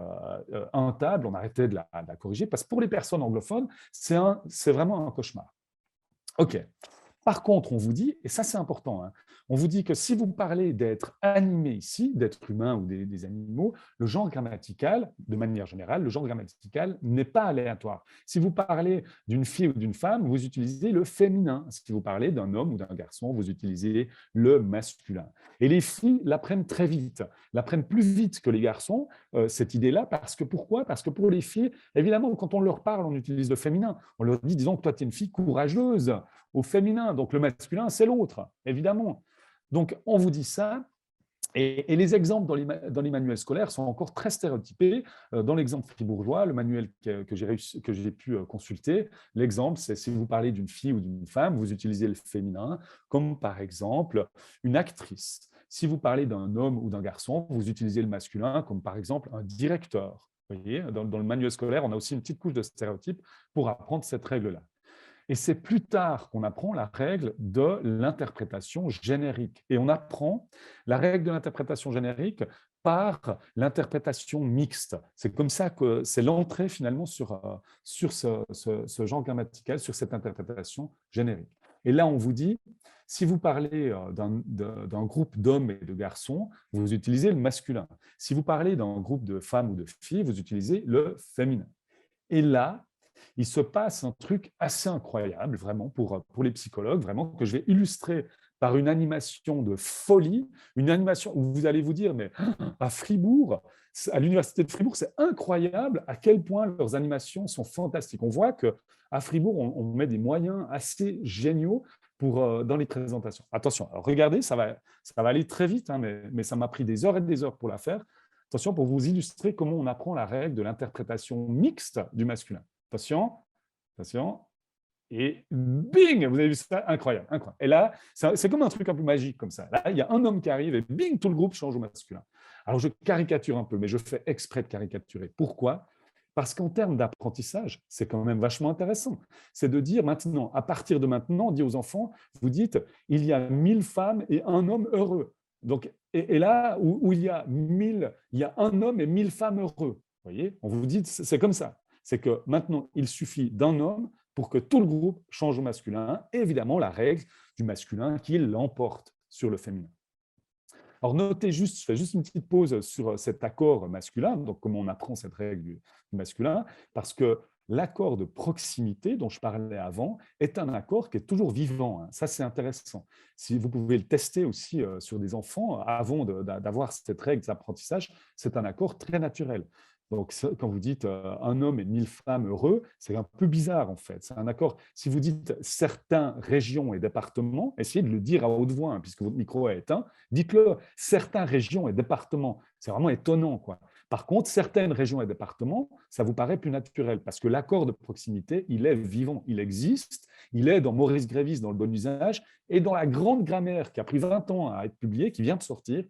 un table, on arrêtait de la corriger, parce que pour les personnes anglophones, c'est vraiment un cauchemar. OK. Par contre, on vous dit, et ça c'est important, On vous dit que si vous parlez d'être animé ici, d'être humain ou des animaux, le genre grammatical, de manière générale, le genre grammatical n'est pas aléatoire. Si vous parlez d'une fille ou d'une femme, vous utilisez le féminin. Si vous parlez d'un homme ou d'un garçon, vous utilisez le masculin. Et les filles l'apprennent très vite, l'apprennent plus vite que les garçons, cette idée-là, parce que pourquoi? Parce que pour les filles, évidemment, quand on leur parle, on utilise le féminin. On leur dit, disons que toi, tu es une fille courageuse, au féminin, donc le masculin, c'est l'autre, évidemment. Donc, on vous dit ça, et les exemples dans les manuels scolaires sont encore très stéréotypés. Dans l'exemple fribourgeois, le manuel que j'ai pu consulter, l'exemple, c'est si vous parlez d'une fille ou d'une femme, vous utilisez le féminin, comme par exemple une actrice. Si vous parlez d'un homme ou d'un garçon, vous utilisez le masculin, comme par exemple un directeur. Vous voyez, dans le manuel scolaire, on a aussi une petite couche de stéréotypes pour apprendre cette règle-là. Et c'est plus tard qu'on apprend la règle de l'interprétation générique. Et on apprend la règle de l'interprétation générique par l'interprétation mixte. C'est comme ça que c'est l'entrée finalement sur ce genre grammatical, sur cette interprétation générique. Et là, on vous dit, si vous parlez d'un groupe d'hommes et de garçons, vous utilisez le masculin. Si vous parlez d'un groupe de femmes ou de filles, vous utilisez le féminin. Et là, il se passe un truc assez incroyable, vraiment, pour les psychologues, vraiment, que je vais illustrer par une animation de folie, une animation où vous allez vous dire, mais à Fribourg, à l'université de Fribourg, c'est incroyable à quel point leurs animations sont fantastiques. On voit qu'à Fribourg, on met des moyens assez géniaux dans les présentations. Attention, alors regardez, ça va aller très vite, hein, mais ça m'a pris des heures et des heures pour la faire. Attention, pour vous illustrer comment on apprend la règle de l'interprétation mixte du masculin. Attention, attention. Et bing, vous avez vu ça? Incroyable, incroyable. Et là, c'est comme un truc un peu magique comme ça. Là, il y a un homme qui arrive et bing, tout le groupe change au masculin. Alors, je caricature un peu, mais je fais exprès de caricaturer. Pourquoi? Parce qu'en termes d'apprentissage, c'est quand même vachement intéressant. C'est de dire maintenant, à partir de maintenant, on dit aux enfants, vous dites, il y a 1000 femmes et un homme heureux. Donc, et là, où il y a 1000, il y a un homme et 1000 femmes heureux. Vous voyez? On vous dit, c'est comme ça. C'est que maintenant, il suffit d'un homme pour que tout le groupe change au masculin. Et évidemment, la règle du masculin qui l'emporte sur le féminin. Alors, notez juste, je fais juste une petite pause sur cet accord masculin, donc comment on apprend cette règle du masculin, parce que l'accord de proximité dont je parlais avant est un accord qui est toujours vivant. Ça, c'est intéressant. Si vous pouvez le tester aussi sur des enfants avant d'avoir cette règle d'apprentissage, c'est un accord très naturel. Donc, quand vous dites un homme et 1000 femmes heureux, c'est un peu bizarre en fait. C'est un accord. Si vous dites certaines régions et départements, essayez de le dire à haute voix, hein, puisque votre micro est éteint. Dites-le, certaines régions et départements. C'est vraiment étonnant, quoi. Par contre, certaines régions et départements, ça vous paraît plus naturel, parce que l'accord de proximité, il est vivant, il existe, il est dans Maurice Grévis, dans le bon usage, et dans la grande grammaire qui a pris 20 ans à être publiée, qui vient de sortir,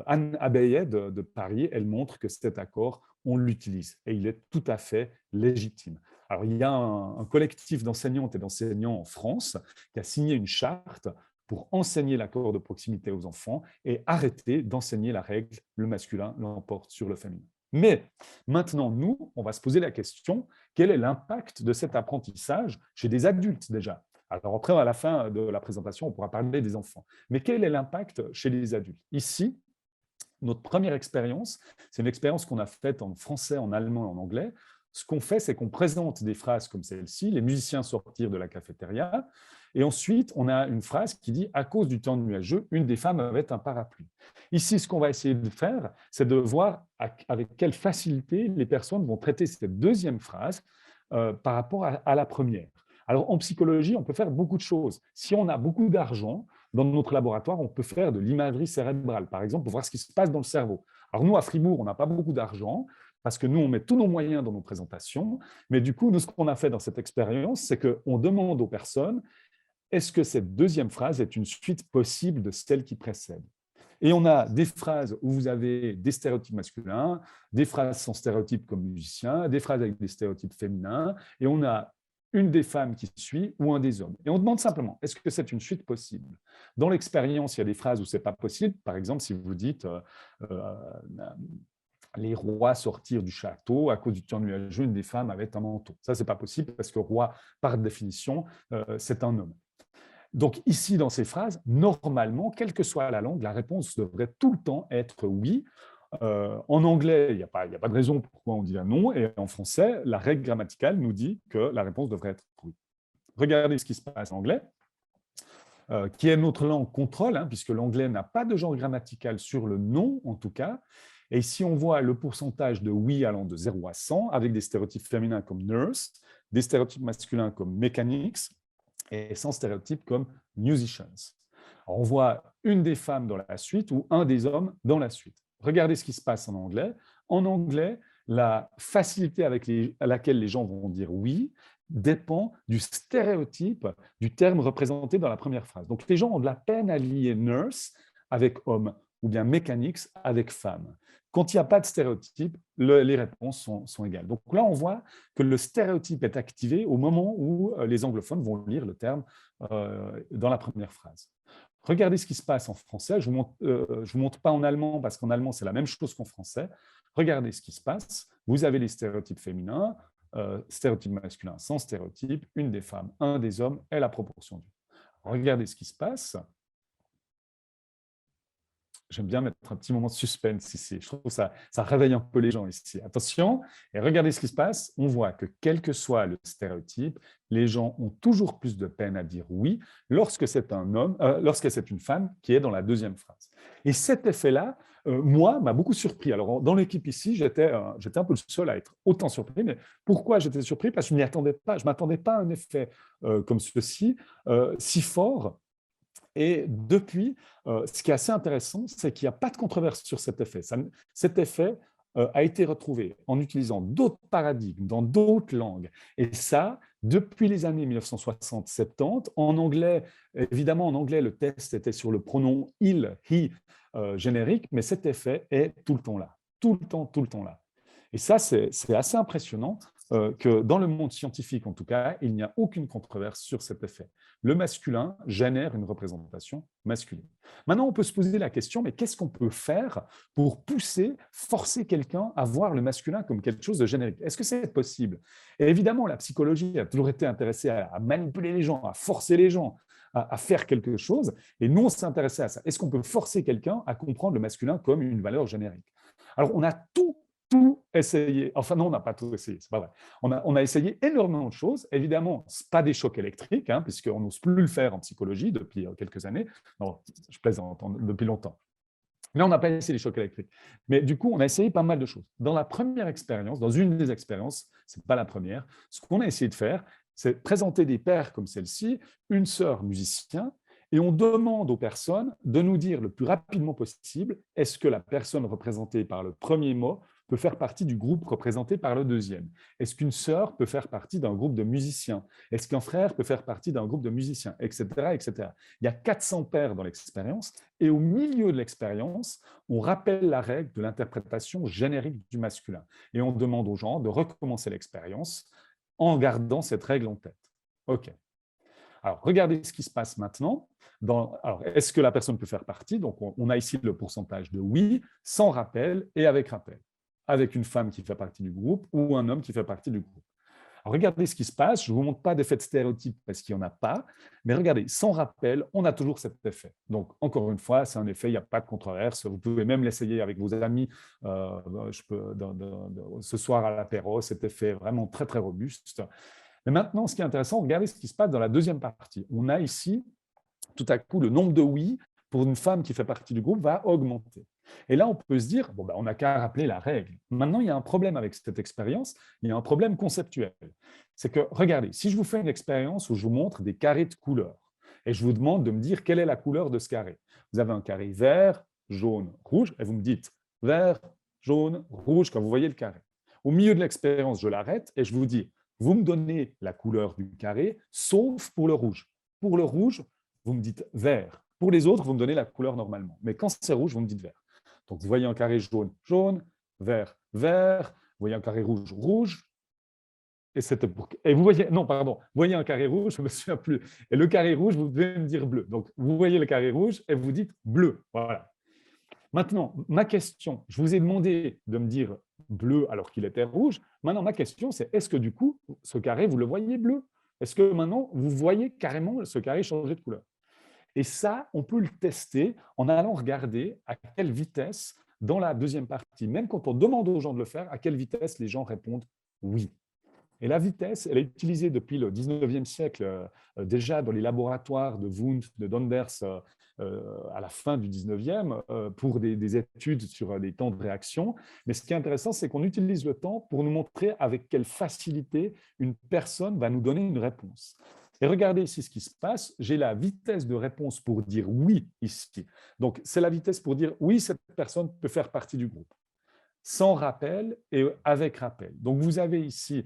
Anne Abeillet de Paris, elle montre que cet accord, on l'utilise, et il est tout à fait légitime. Alors, il y a un collectif d'enseignantes et d'enseignants en France qui a signé une charte pour enseigner l'accord de proximité aux enfants et arrêter d'enseigner la règle, le masculin l'emporte sur le féminin. Mais maintenant, nous, on va se poser la question, quel est l'impact de cet apprentissage chez des adultes déjà? Alors après, à la fin de la présentation, on pourra parler des enfants. Mais quel est l'impact chez les adultes? Ici, notre première expérience, c'est une expérience qu'on a faite en français, en allemand et en anglais. Ce qu'on fait, c'est qu'on présente des phrases comme celle-ci, les musiciens sortirent de la cafétéria, et ensuite, on a une phrase qui dit « à cause du temps nuageux, une des femmes avait un parapluie ». Ici, ce qu'on va essayer de faire, c'est de voir avec quelle facilité les personnes vont traiter cette deuxième phrase par rapport à la première. Alors, en psychologie, on peut faire beaucoup de choses. Si on a beaucoup d'argent, dans notre laboratoire, on peut faire de l'imagerie cérébrale, par exemple, pour voir ce qui se passe dans le cerveau. Alors, nous, à Fribourg, on n'a pas beaucoup d'argent, parce que nous, on met tous nos moyens dans nos présentations. Mais du coup, nous, ce qu'on a fait dans cette expérience, c'est qu'on demande aux personnes, est-ce que cette deuxième phrase est une suite possible de celle qui précède? Et on a des phrases où vous avez des stéréotypes masculins, des phrases sans stéréotypes comme musicien, des phrases avec des stéréotypes féminins, et on a une des femmes qui suit ou un des hommes. Et on demande simplement, est-ce que c'est une suite possible? Dans l'expérience, il y a des phrases où ce n'est pas possible. Par exemple, si vous dites les rois sortirent du château, à cause du temps nuageux, une des femmes avait un manteau. Ça, ce n'est pas possible parce que roi, par définition, c'est un homme. Donc ici, dans ces phrases, normalement, quelle que soit la langue, la réponse devrait tout le temps être oui. En anglais, il n'y a pas de raison pourquoi on dit un non, et en français, la règle grammaticale nous dit que la réponse devrait être oui. Regardez ce qui se passe en anglais, qui est notre langue contrôle, hein, puisque l'anglais n'a pas de genre grammatical sur le non, en tout cas. Et ici, on voit le pourcentage de oui allant de 0 à 100, avec des stéréotypes féminins comme nurse, des stéréotypes masculins comme mechanics, et sans stéréotypes comme musicians. Alors, on voit une des femmes dans la suite ou un des hommes dans la suite. Regardez ce qui se passe en anglais. En anglais, la facilité à laquelle les gens vont dire oui dépend du stéréotype du terme représenté dans la première phrase. Donc, les gens ont de la peine à lier nurse avec homme ou bien mechanics avec femme. Quand il n'y a pas de stéréotype, les réponses sont égales. Donc là, on voit que le stéréotype est activé au moment où les anglophones vont lire le terme dans la première phrase. Regardez ce qui se passe en français. Je ne vous montre pas en allemand parce qu'en allemand, c'est la même chose qu'en français. Regardez ce qui se passe. Vous avez les stéréotypes féminins, stéréotypes masculins sans stéréotype, une des femmes, un des hommes et la proportion du. Regardez ce qui se passe. J'aime bien mettre un petit moment de suspense ici. Je trouve que ça réveille un peu les gens ici. Attention, et regardez ce qui se passe. On voit que quel que soit le stéréotype, les gens ont toujours plus de peine à dire oui lorsque c'est un homme, lorsque c'est une femme qui est dans la deuxième phrase. Et cet effet-là, moi, m'a beaucoup surpris. Alors, dans l'équipe ici, j'étais un peu le seul à être autant surpris. Mais pourquoi j'étais surpris? Parce que je ne m'y attendais pas. Je ne m'attendais pas à un effet comme ceci, si fort. Et depuis, ce qui est assez intéressant, c'est qu'il n'y a pas de controverse sur cet effet. Cet effet a été retrouvé en utilisant d'autres paradigmes dans d'autres langues. Et ça, depuis les années 1960-70, en anglais, évidemment, en anglais, le test était sur le pronom il, he générique, mais cet effet est tout le temps là. Tout le temps là. Et ça, c'est assez impressionnant que dans le monde scientifique, en tout cas, il n'y a aucune controverse sur cet effet. Le masculin génère une représentation masculine. Maintenant, on peut se poser la question, mais qu'est-ce qu'on peut faire pour forcer quelqu'un à voir le masculin comme quelque chose de générique? Est-ce que c'est possible? Et évidemment, la psychologie a toujours été intéressée à manipuler les gens, à forcer les gens à faire quelque chose, et nous, on s'est intéressé à ça. Est-ce qu'on peut forcer quelqu'un à comprendre le masculin comme une valeur générique? Alors, on a tout essayé. Enfin, non, on n'a pas tout essayé, c'est pas vrai. On a essayé énormément de choses. Évidemment, ce n'est pas des chocs électriques, hein, puisqu'on n'ose plus le faire en psychologie depuis quelques années. Non, je plaisante, depuis longtemps. Mais on n'a pas essayé les chocs électriques. Mais du coup, on a essayé pas mal de choses. Dans la première expérience, dans une des expériences, ce n'est pas la première, ce qu'on a essayé de faire, c'est présenter des paires comme celle-ci, une sœur musicien, et on demande aux personnes de nous dire le plus rapidement possible, est-ce que la personne représentée par le premier mot peut faire partie du groupe représenté par le deuxième? Est-ce qu'une sœur peut faire partie d'un groupe de musiciens? Est-ce qu'un frère peut faire partie d'un groupe de musiciens? Etc., etc. Il y a 400 paires dans l'expérience, et au milieu de l'expérience, on rappelle la règle de l'interprétation générique du masculin. Et on demande aux gens de recommencer l'expérience en gardant cette règle en tête. OK. Alors, regardez ce qui se passe maintenant. Alors, est-ce que la personne peut faire partie? Donc, on a ici le pourcentage de oui, sans rappel et avec rappel, avec une femme qui fait partie du groupe ou un homme qui fait partie du groupe. Alors, regardez ce qui se passe. Je ne vous montre pas d'effet de stéréotype parce qu'il n'y en a pas, mais regardez, sans rappel, on a toujours cet effet. Donc, encore une fois, c'est un effet, il n'y a pas de controverse. Vous pouvez même l'essayer avec vos amis ce soir à l'apéro. Cet effet est vraiment très, très robuste. Mais maintenant, ce qui est intéressant, regardez ce qui se passe dans la deuxième partie. On a ici, tout à coup, le nombre de oui pour une femme qui fait partie du groupe va augmenter. Et là, on peut se dire, bon, ben, on n'a qu'à rappeler la règle. Maintenant, il y a un problème avec cette expérience, il y a un problème conceptuel. C'est que, regardez, si je vous fais une expérience où je vous montre des carrés de couleurs, et je vous demande de me dire quelle est la couleur de ce carré. Vous avez un carré vert, jaune, rouge, et vous me dites vert, jaune, rouge, quand vous voyez le carré. Au milieu de l'expérience, je l'arrête et je vous dis, vous me donnez la couleur du carré, sauf pour le rouge. Pour le rouge, vous me dites vert. Pour les autres, vous me donnez la couleur normalement. Mais quand c'est rouge, vous me dites vert. Donc, vous voyez un carré jaune, jaune, vert, vert. Vous voyez un carré rouge, rouge. Et vous voyez, non, pardon, vous voyez un carré rouge, je ne me souviens plus. Et le carré rouge, vous devez me dire bleu. Donc, vous voyez le carré rouge et vous dites bleu. Voilà. Maintenant, ma question, je vous ai demandé de me dire bleu alors qu'il était rouge. Maintenant, ma question, c'est est-ce que du coup, ce carré, vous le voyez bleu? Est-ce que maintenant, vous voyez carrément ce carré changer de couleur? Et ça, on peut le tester en allant regarder à quelle vitesse, dans la deuxième partie, même quand on demande aux gens de le faire, à quelle vitesse les gens répondent oui. Et la vitesse, elle est utilisée depuis le 19e siècle, déjà dans les laboratoires de Wundt, de Donders, à la fin du 19e, pour des études sur les temps de réaction. Mais ce qui est intéressant, c'est qu'on utilise le temps pour nous montrer avec quelle facilité une personne va nous donner une réponse. Et regardez ici ce qui se passe. J'ai la vitesse de réponse pour dire oui ici. Donc, c'est la vitesse pour dire oui, cette personne peut faire partie du groupe, sans rappel et avec rappel. Donc, vous avez ici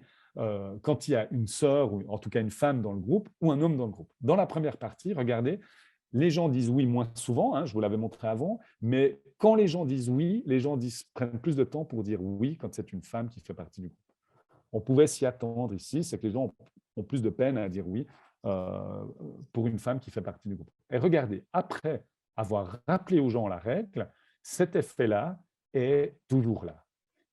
quand il y a une sœur, ou en tout cas une femme dans le groupe, ou un homme dans le groupe. Dans la première partie, regardez, les gens disent oui moins souvent, hein, je vous l'avais montré avant, mais quand les gens disent oui, les gens prennent plus de temps pour dire oui quand c'est une femme qui fait partie du groupe. On pouvait s'y attendre ici, c'est que les gens ont plus de peine à dire oui pour une femme qui fait partie du groupe. Et regardez, après avoir rappelé aux gens la règle, cet effet-là est toujours là.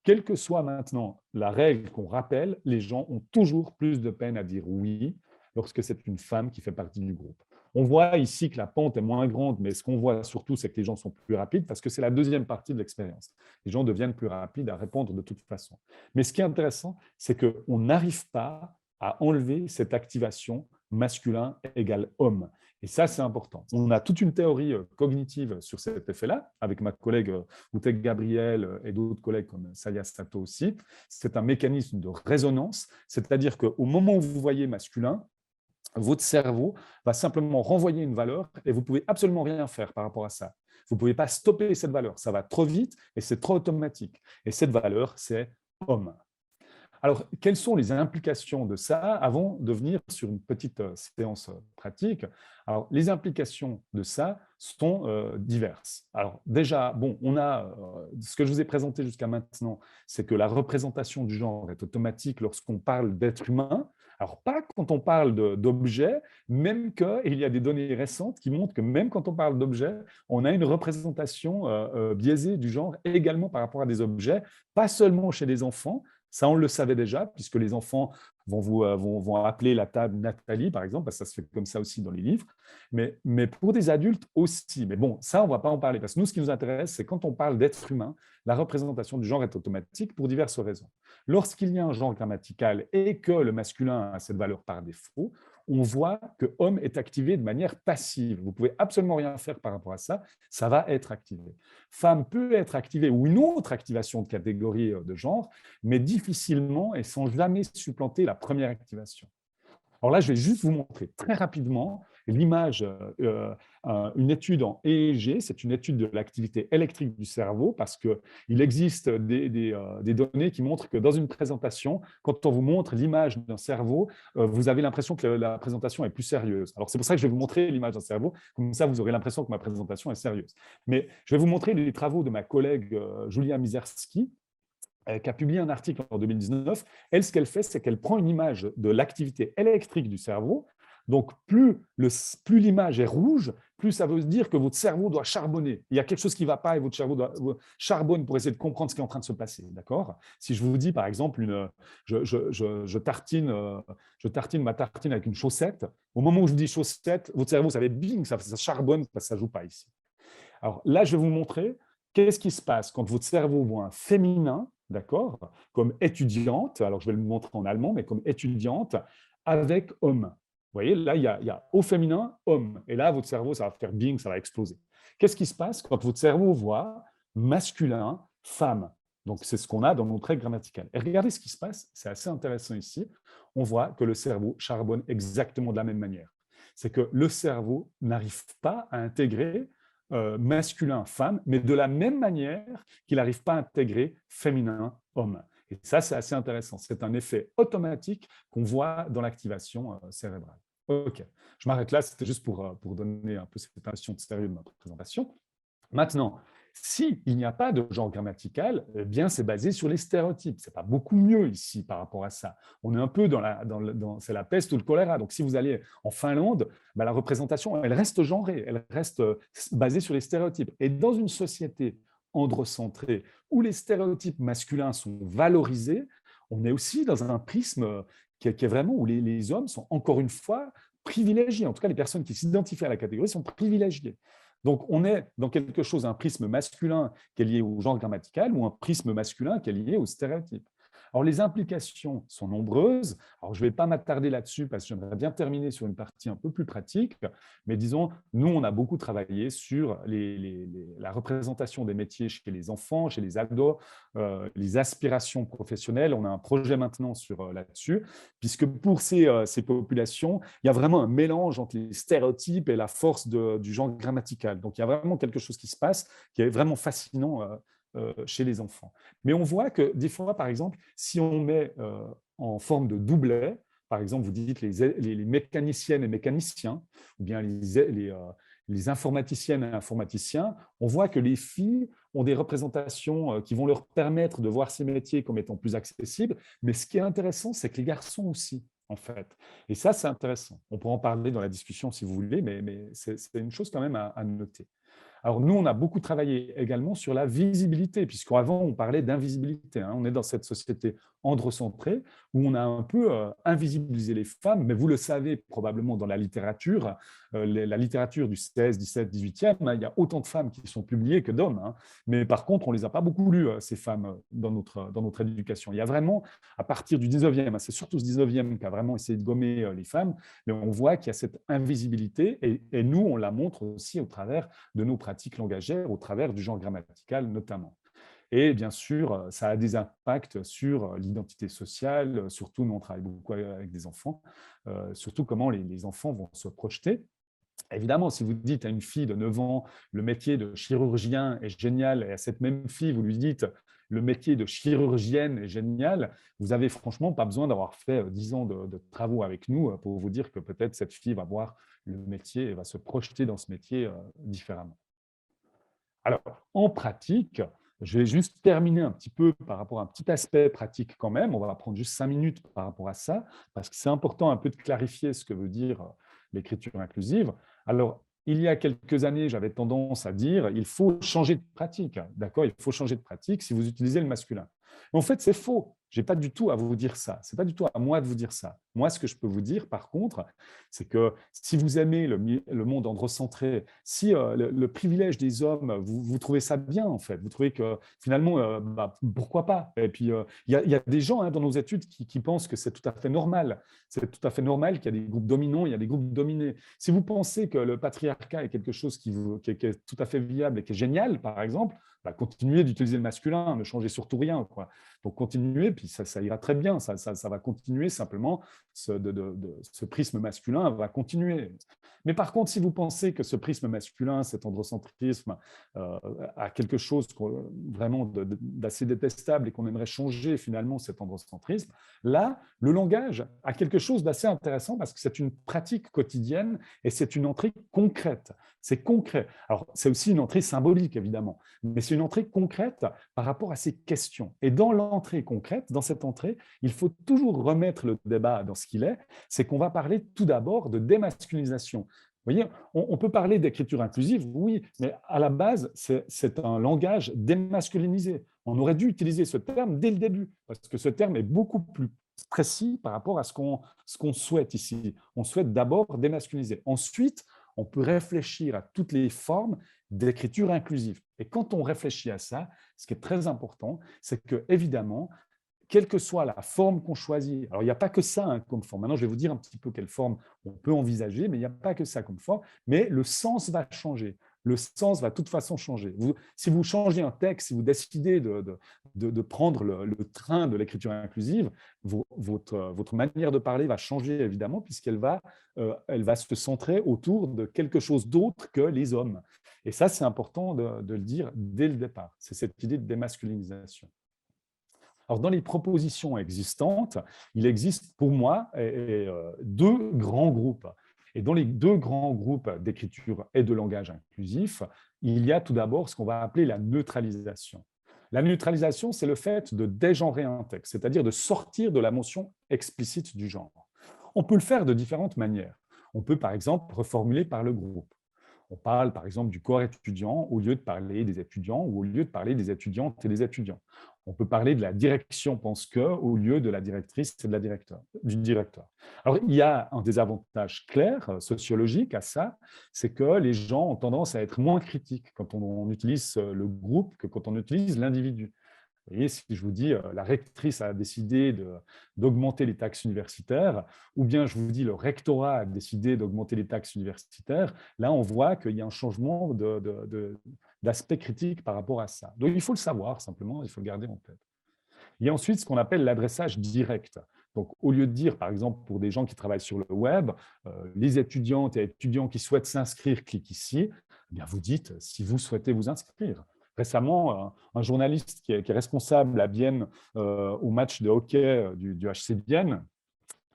Quelle que soit maintenant la règle qu'on rappelle, les gens ont toujours plus de peine à dire oui lorsque c'est une femme qui fait partie du groupe. On voit ici que la pente est moins grande, mais ce qu'on voit surtout, c'est que les gens sont plus rapides parce que c'est la deuxième partie de l'expérience. Les gens deviennent plus rapides à répondre de toute façon. Mais ce qui est intéressant, c'est qu'on n'arrive pas à enlever cette activation masculin égale homme. Et ça, c'est important. On a toute une théorie cognitive sur cet effet-là, avec ma collègue Utek Gabriel et d'autres collègues comme Saya Sato aussi. C'est un mécanisme de résonance, c'est-à-dire qu'au moment où vous voyez masculin, votre cerveau va simplement renvoyer une valeur et vous ne pouvez absolument rien faire par rapport à ça. Vous ne pouvez pas stopper cette valeur. Ça va trop vite et c'est trop automatique. Et cette valeur, c'est homme. Alors, quelles sont les implications de ça avant de venir sur une petite séance pratique? Alors, les implications de ça sont diverses. Alors, déjà, bon, on a ce que je vous ai présenté jusqu'à maintenant, c'est que la représentation du genre est automatique lorsqu'on parle d'être humain. Alors, pas quand on parle d'objets, même qu'il y a des données récentes qui montrent que même quand on parle d'objets, on a une représentation biaisée du genre également par rapport à des objets, pas seulement chez les enfants. Ça, on le savait déjà, puisque les enfants vont appeler la table Nathalie, par exemple, parce que ça se fait comme ça aussi dans les livres, mais pour des adultes aussi. Mais bon, ça, on ne va pas en parler, parce que nous, ce qui nous intéresse, c'est quand on parle d'être humain, la représentation du genre est automatique pour diverses raisons. Lorsqu'il y a un genre grammatical et que le masculin a cette valeur par défaut, on voit que homme est activé de manière passive. Vous ne pouvez absolument rien faire par rapport à ça, ça va être activé. Femme peut être activée, ou une autre activation de catégorie de genre, mais difficilement et sans jamais supplanter la première activation. Alors là, je vais juste vous montrer très rapidement l'image, une étude en EEG, c'est une étude de l'activité électrique du cerveau, parce qu'il existe des données qui montrent que dans une présentation, quand on vous montre l'image d'un cerveau, vous avez l'impression que la présentation est plus sérieuse. Alors c'est pour ça que je vais vous montrer l'image d'un cerveau, comme ça vous aurez l'impression que ma présentation est sérieuse. Mais je vais vous montrer les travaux de ma collègue Julia Mizerski, qui a publié un article en 2019. Elle, ce qu'elle fait, c'est qu'elle prend une image de l'activité électrique du cerveau. Donc, plus l'image est rouge, plus ça veut dire que votre cerveau doit charbonner. Il y a quelque chose qui ne va pas et votre cerveau charbonne pour essayer de comprendre ce qui est en train de se passer. D'accord? Si je vous dis, par exemple, je tartine ma tartine avec une chaussette, au moment où je vous dis chaussette, votre cerveau, ça va être bing, ça charbonne parce que ça ne joue pas ici. Alors là, je vais vous montrer qu'est-ce qui se passe quand votre cerveau voit un féminin, d'accord, comme étudiante, alors je vais le montrer en allemand, mais comme étudiante, avec homme. Vous voyez, là, il y a au féminin, homme. Et là, votre cerveau, ça va faire bing, ça va exploser. Qu'est-ce qui se passe quand votre cerveau voit masculin, femme? Donc, c'est ce qu'on a dans notre règle grammaticale. Et regardez ce qui se passe, c'est assez intéressant ici. On voit que le cerveau charbonne exactement de la même manière. C'est que le cerveau n'arrive pas à intégrer masculin, femme, mais de la même manière qu'il n'arrive pas à intégrer féminin, homme. Et ça, c'est assez intéressant. C'est un effet automatique qu'on voit dans l'activation cérébrale. OK, je m'arrête là. C'était juste pour donner un peu cette impression de sérieux de ma présentation. Maintenant, s'il n'y a pas de genre grammatical, eh bien, c'est basé sur les stéréotypes. Ce n'est pas beaucoup mieux ici par rapport à ça. On est un peu c'est la peste ou le choléra. Donc, si vous allez en Finlande, ben, la représentation, elle reste genrée, elle reste basée sur les stéréotypes. Et dans une société androcentrée où les stéréotypes masculins sont valorisés, on est aussi dans un prisme qui est vraiment où les hommes sont encore une fois privilégiés. En tout cas, les personnes qui s'identifient à la catégorie sont privilégiées. Donc, on est dans quelque chose, un prisme masculin qui est lié au genre grammatical ou un prisme masculin qui est lié au stéréotype. Alors, les implications sont nombreuses. Alors, je ne vais pas m'attarder là-dessus parce que j'aimerais bien terminer sur une partie un peu plus pratique. Mais disons, nous, on a beaucoup travaillé sur la représentation des métiers chez les enfants, chez les ados, les aspirations professionnelles. On a un projet maintenant là-dessus, puisque pour ces populations, il y a vraiment un mélange entre les stéréotypes et la force du genre grammatical. Donc, il y a vraiment quelque chose qui se passe qui est vraiment fascinant chez les enfants. Mais on voit que des fois, par exemple, si on met en forme de doublet, par exemple, vous dites les mécaniciennes et mécaniciens, ou bien les informaticiennes et informaticiens, on voit que les filles ont des représentations qui vont leur permettre de voir ces métiers comme étant plus accessibles. Mais ce qui est intéressant, c'est que les garçons aussi, en fait. Et ça, c'est intéressant. On pourra en parler dans la discussion si vous voulez, mais c'est une chose quand même à noter. Alors, nous, on a beaucoup travaillé également sur la visibilité, puisqu'avant, on parlait d'invisibilité. On est dans cette société androcentrée où on a un peu invisibilisé les femmes, mais vous le savez probablement dans la littérature du 16, 17, 18e, il y a autant de femmes qui sont publiées que d'hommes. Mais par contre, on ne les a pas beaucoup lues, ces femmes, dans notre éducation. Il y a vraiment, à partir du 19e, c'est surtout ce 19e qui a vraiment essayé de gommer les femmes, mais on voit qu'il y a cette invisibilité et nous, on la montre aussi au travers de nos pratiques langagières, au travers du genre grammatical notamment. Et bien sûr, ça a des impacts sur l'identité sociale, surtout nous on travaille beaucoup avec des enfants, surtout comment les enfants vont se projeter. Évidemment, si vous dites à une fille de 9 ans, le métier de chirurgien est génial, et à cette même fille, vous lui dites, le métier de chirurgienne est génial, vous n'avez franchement pas besoin d'avoir fait 10 ans de travaux avec nous pour vous dire que peut-être cette fille va voir le métier et va se projeter dans ce métier différemment. Alors, en pratique, je vais juste terminer un petit peu par rapport à un petit aspect pratique quand même. On va prendre juste 5 minutes par rapport à ça, parce que c'est important un peu de clarifier ce que veut dire l'écriture inclusive. Alors, il y a quelques années, j'avais tendance à dire il faut changer de pratique. D'accord, il faut changer de pratique si vous utilisez le masculin. Mais en fait, c'est faux. Je n'ai pas du tout à vous dire ça. Ce n'est pas du tout à moi de vous dire ça. Moi, ce que je peux vous dire, par contre, c'est que si vous aimez le monde androcentré, si le privilège des hommes, vous trouvez ça bien, en fait, vous trouvez que finalement, pourquoi pas. Et puis, il y a des gens dans nos études qui pensent que c'est tout à fait normal. C'est tout à fait normal qu'il y a des groupes dominants, il y a des groupes dominés. Si vous pensez que le patriarcat est quelque chose qui est tout à fait viable et qui est génial, par exemple, continuez d'utiliser le masculin, ne changez surtout rien, quoi. Donc, continuez, puis ça ira très bien, ça va continuer simplement, ce prisme masculin va continuer. Mais par contre, si vous pensez que ce prisme masculin, cet androcentrisme, a quelque chose vraiment d'assez détestable et qu'on aimerait changer finalement cet androcentrisme, là, le langage a quelque chose d'assez intéressant parce que c'est une pratique quotidienne et c'est une entrée concrète. C'est concret. Alors, c'est aussi une entrée symbolique, évidemment, mais c'est une entrée concrète par rapport à ces questions. Et dans l'entrée concrète, dans cette entrée, il faut toujours remettre le débat dans ce qu'il est, c'est qu'on va parler tout d'abord de démasculinisation. Vous voyez, on peut parler d'écriture inclusive, oui, mais à la base, c'est un langage démasculinisé. On aurait dû utiliser ce terme dès le début, parce que ce terme est beaucoup plus précis par rapport à ce qu'on souhaite ici. On souhaite d'abord démasculiniser. Ensuite, on peut réfléchir à toutes les formes d'écriture inclusive. Et quand on réfléchit à ça, ce qui est très important, c'est que, évidemment, quelle que soit la forme qu'on choisit, alors il n'y a pas que ça comme forme. Maintenant, je vais vous dire un petit peu quelle forme on peut envisager, mais il n'y a pas que ça comme forme, mais le sens va changer. Le sens va de toute façon changer. Si vous changez un texte, si vous décidez de prendre le train de l'écriture inclusive, votre manière de parler va changer évidemment, puisqu'elle elle va se centrer autour de quelque chose d'autre que les hommes. Et ça, c'est important de le dire dès le départ. C'est cette idée de démasculinisation. Alors, dans les propositions existantes, il existe pour moi deux grands groupes. Et dans les deux grands groupes d'écriture et de langage inclusif, il y a tout d'abord ce qu'on va appeler la neutralisation. La neutralisation, c'est le fait de dégenrer un texte, c'est-à-dire de sortir de la mention explicite du genre. On peut le faire de différentes manières. On peut, par exemple, reformuler par le groupe. On parle, par exemple, du corps étudiant au lieu de parler des étudiants ou au lieu de parler des étudiantes et des étudiants. On peut parler de la direction pense que au lieu de la directrice et de du directeur. Alors, il y a un désavantage clair, sociologique à ça, c'est que les gens ont tendance à être moins critiques quand on utilise le groupe que quand on utilise l'individu. Vous voyez, si je vous dis la rectrice a décidé d'augmenter les taxes universitaires, ou bien je vous dis le rectorat a décidé d'augmenter les taxes universitaires, là on voit qu'il y a un changement d'aspect critique par rapport à ça. Donc il faut le savoir simplement, il faut le garder en tête. Il y a ensuite ce qu'on appelle l'adressage direct. Donc, au lieu de dire, par exemple, pour des gens qui travaillent sur le web, les étudiantes et étudiants qui souhaitent s'inscrire, cliquent ici, eh bien, vous dites si vous souhaitez vous inscrire. Récemment, un journaliste qui est responsable à Bienne au match de hockey du HC Bienne,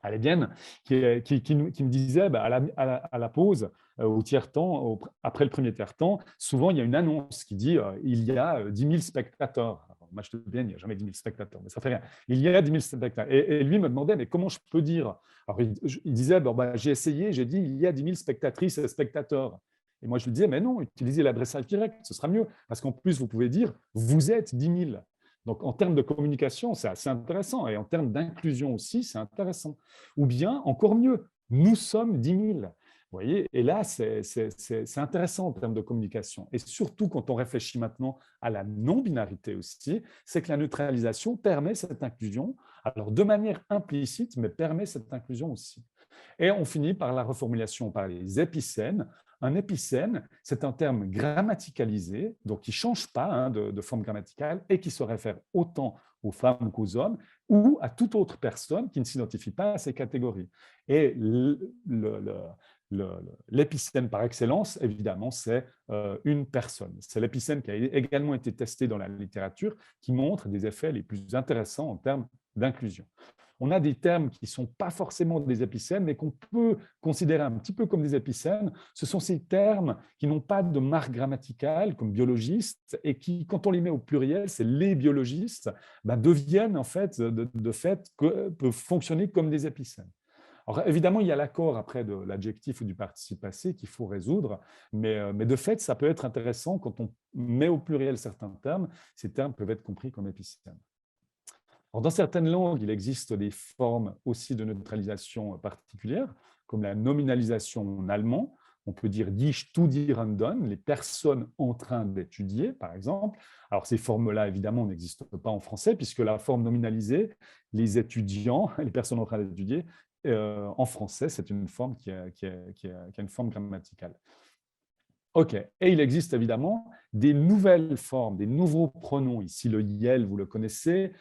à la Bienne, qui me disait à la pause, au tiers-temps, après le premier tiers-temps, souvent il y a une annonce qui dit il y a 10 000 spectateurs. Alors, au match de Bienne, il n'y a jamais 10 000 spectateurs, mais ça fait rien. Il y a 10 000 spectateurs. Et lui me demandait mais comment je peux dire. Alors il disait j'ai essayé, j'ai dit il y a 10 000 spectatrices et spectateurs. Et moi je lui disais mais non, utilisez l'adressage direct, ce sera mieux. Parce qu'en plus, vous pouvez dire vous êtes 10 000. Donc, en termes de communication, c'est assez intéressant. Et en termes d'inclusion aussi, c'est intéressant. Ou bien, encore mieux, nous sommes 10 000. Vous voyez, et là, c'est intéressant en termes de communication. Et surtout, quand on réfléchit maintenant à la non-binarité aussi, c'est que la neutralisation permet cette inclusion, alors de manière implicite, mais permet cette inclusion aussi. Et on finit par la reformulation par les épicènes. Un épicène, c'est un terme grammaticalisé, donc qui ne change pas de forme grammaticale et qui se réfère autant aux femmes qu'aux hommes ou à toute autre personne qui ne s'identifie pas à ces catégories. Et l'épicène par excellence, évidemment, c'est une personne. C'est l'épicène qui a également été testé dans la littérature, qui montre des effets les plus intéressants en termes d'inclusion. On a des termes qui ne sont pas forcément des épicènes, mais qu'on peut considérer un petit peu comme des épicènes. Ce sont ces termes qui n'ont pas de marque grammaticale, comme biologistes, et qui, quand on les met au pluriel, c'est les biologistes, deviennent en fait, de fait, peuvent fonctionner comme des épicènes. Alors, évidemment, il y a l'accord après de l'adjectif ou du participe passé qu'il faut résoudre, mais de fait, ça peut être intéressant quand on met au pluriel certains termes. Ces termes peuvent être compris comme épicènes. Alors, dans certaines langues, il existe des formes aussi de neutralisation particulières, comme la nominalisation en allemand. On peut dire die Studierenden, les personnes en train d'étudier, par exemple. Alors, ces formes-là, évidemment, n'existent pas en français, puisque la forme nominalisée, les étudiants, les personnes en train d'étudier, en français, c'est une forme qui a une forme grammaticale. OK. Et il existe évidemment des nouvelles formes, des nouveaux pronoms. Ici, le yel, vous le connaissez.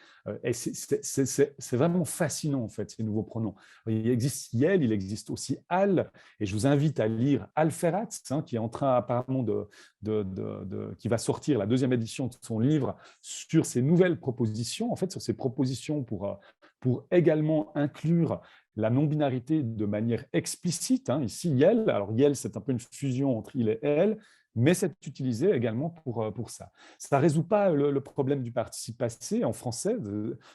Et c'est vraiment fascinant, en fait, ces nouveaux pronoms. Il existe yel, il existe aussi al. Et je vous invite à lire Alferat, qui est en train apparemment qui va sortir la deuxième édition de son livre sur ces nouvelles propositions, en fait, sur ces propositions pour également inclure la non-binarité de manière explicite. Ici, yel, alors yel, c'est un peu une fusion entre il et elle, mais c'est utilisé également pour ça. Ça ne résout pas le problème du participe passé en français.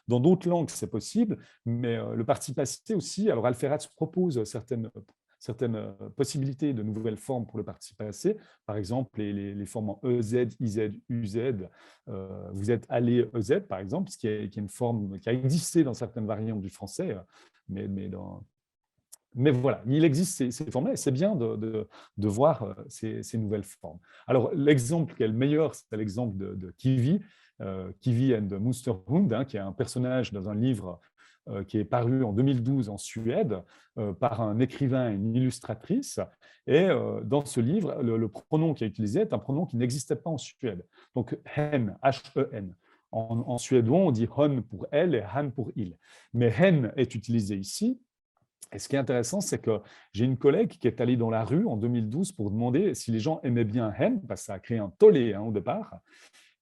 Dans d'autres langues, c'est possible, mais le participe passé aussi, alors Alferat propose certaines possibilités de nouvelles formes pour le participe passé. Par exemple, les formes en EZ, IZ, UZ. Vous êtes allé EZ, par exemple, ce qui est une forme qui a existé dans certaines variantes du français, mais voilà, il existe ces formes-là et c'est bien de voir ces nouvelles formes. Alors, l'exemple qui est le meilleur, c'est l'exemple de Kiwi, Kiwi and Munsterhund, qui est un personnage dans un livre qui est paru en 2012 en Suède par un écrivain et une illustratrice. Et dans ce livre, le pronom qui est utilisé est un pronom qui n'existait pas en Suède. Donc, hen, H-E-N. En suédois, on dit hon pour elle et han pour il. Mais hen est utilisé ici. Et ce qui est intéressant, c'est que j'ai une collègue qui est allée dans la rue en 2012 pour demander si les gens aimaient bien hen, parce que ça a créé un tollé au départ.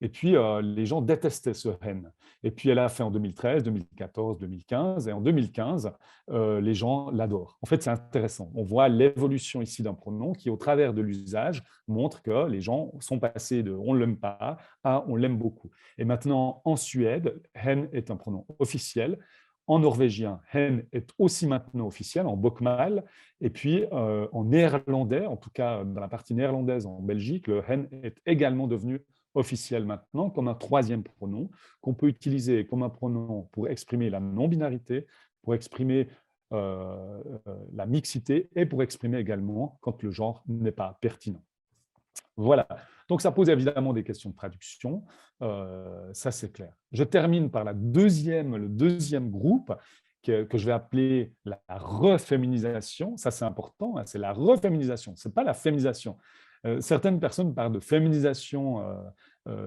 Et puis, les gens détestaient ce hen. Et puis, elle a fait en 2013, 2014, 2015. Et en 2015, les gens l'adorent. En fait, c'est intéressant. On voit l'évolution ici d'un pronom qui, au travers de l'usage, montre que les gens sont passés de « on ne l'aime pas » à « on l'aime beaucoup ». Et maintenant, en Suède, hen est un pronom officiel. En norvégien, hen est aussi maintenant officiel, en bokmal. Et puis, en néerlandais, en tout cas dans la partie néerlandaise en Belgique, le hen est également devenu officiel maintenant comme un troisième pronom qu'on peut utiliser comme un pronom pour exprimer la non-binarité, pour exprimer la mixité et pour exprimer également quand le genre n'est pas pertinent. Voilà. Donc, ça pose évidemment des questions de traduction. Ça, c'est clair. Je termine par le deuxième groupe que je vais appeler la reféminisation. Ça, c'est important. Hein, c'est la reféminisation. Ce n'est pas la féminisation. Certaines personnes parlent de féminisation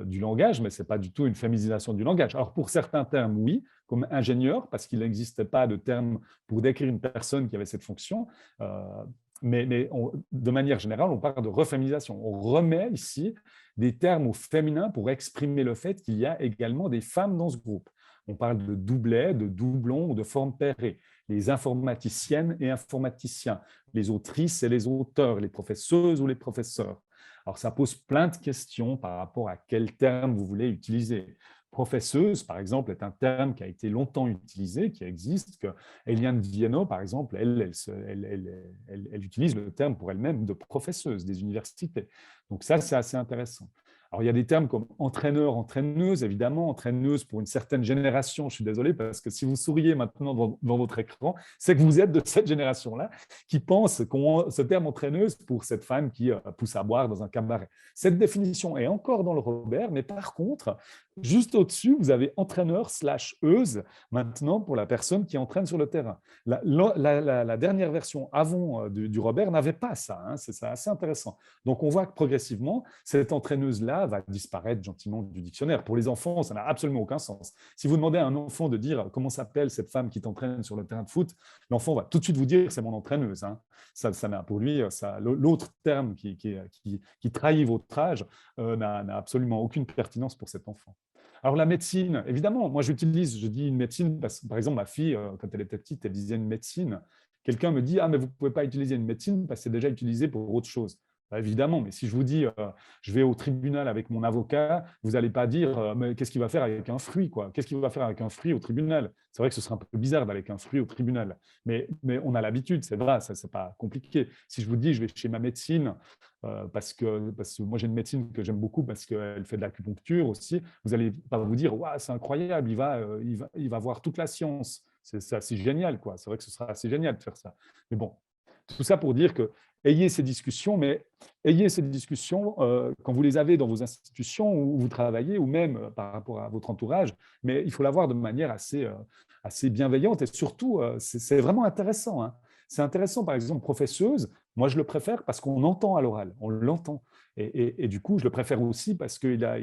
du langage, mais ce n'est pas du tout une féminisation du langage. Alors, pour certains termes, oui, comme ingénieur, parce qu'il n'existait pas de terme pour décrire une personne qui avait cette fonction. Mais de manière générale, on parle de reféminisation. On remet ici des termes au féminin pour exprimer le fait qu'il y a également des femmes dans ce groupe. On parle de doublets, de doublons ou de formes pairées, les informaticiennes et informaticiens, les autrices et les auteurs, les professeuses ou les professeurs. Alors, ça pose plein de questions par rapport à quel terme vous voulez utiliser. Professeuse, par exemple, est un terme qui a été longtemps utilisé, qui existe, que Eliane Viennot, par exemple, elle utilise le terme pour elle-même de professeuse des universités. Donc ça, c'est assez intéressant. Alors, il y a des termes comme entraîneur, entraîneuse, évidemment, entraîneuse pour une certaine génération. Je suis désolé parce que si vous souriez maintenant devant votre écran, c'est que vous êtes de cette génération-là qui pense qu'on ce terme entraîneuse pour cette femme qui pousse à boire dans un cabaret. Cette définition est encore dans le Robert, mais par contre, juste au-dessus, vous avez entraîneur/euse maintenant pour la personne qui entraîne sur le terrain. La dernière version avant du Robert n'avait pas ça. Hein, c'est assez intéressant. Donc, on voit que progressivement, cette entraîneuse-là va disparaître gentiment du dictionnaire. Pour les enfants, ça n'a absolument aucun sens. Si vous demandez à un enfant de dire comment s'appelle cette femme qui t'entraîne sur le terrain de foot, l'enfant va tout de suite vous dire c'est mon entraîneuse. Hein. Ça n'a pour lui, l'autre terme qui trahit votre âge n'a absolument aucune pertinence pour cet enfant. Alors la médecine, évidemment, moi je dis une médecine parce que par exemple ma fille, quand elle était petite, elle disait une médecine. Quelqu'un me dit ah mais vous ne pouvez pas utiliser une médecine parce que c'est déjà utilisé pour autre chose. Bah, évidemment, mais si je vous dis je vais au tribunal avec mon avocat, vous n'allez pas dire mais qu'est-ce qu'il va faire avec un fruit quoi. Qu'est-ce qu'il va faire avec un fruit au tribunal? C'est vrai que ce serait un peu bizarre d'aller avec un fruit au tribunal, mais on a l'habitude, c'est vrai, ça c'est pas compliqué. Si je vous dis je vais chez ma médecine parce que moi j'ai une médecine que j'aime beaucoup parce qu'elle fait de l'acupuncture aussi, vous allez pas vous dire waouh c'est incroyable, il va voir toute la science. C'est assez génial quoi. C'est vrai que ce sera assez génial de faire ça. Mais bon, tout ça pour dire que ayez ces discussions, mais ayez ces discussions quand vous les avez dans vos institutions où vous travaillez ou même par rapport à votre entourage, mais il faut l'avoir de manière assez bienveillante et surtout, c'est vraiment intéressant. Hein. C'est intéressant, par exemple, professeuse, moi je le préfère parce qu'on entend à l'oral, on l'entend. Et du coup, je le préfère aussi parce qu'il a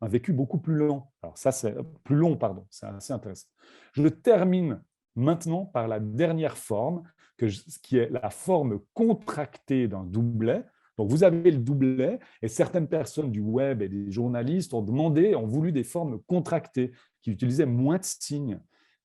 un vécu beaucoup plus long. Alors ça, c'est plus long, pardon, c'est assez intéressant. Je termine maintenant par la dernière forme, qui est la forme contractée d'un doublet. Donc, vous avez le doublet et certaines personnes du web et des journalistes ont voulu des formes contractées qui utilisaient moins de signes.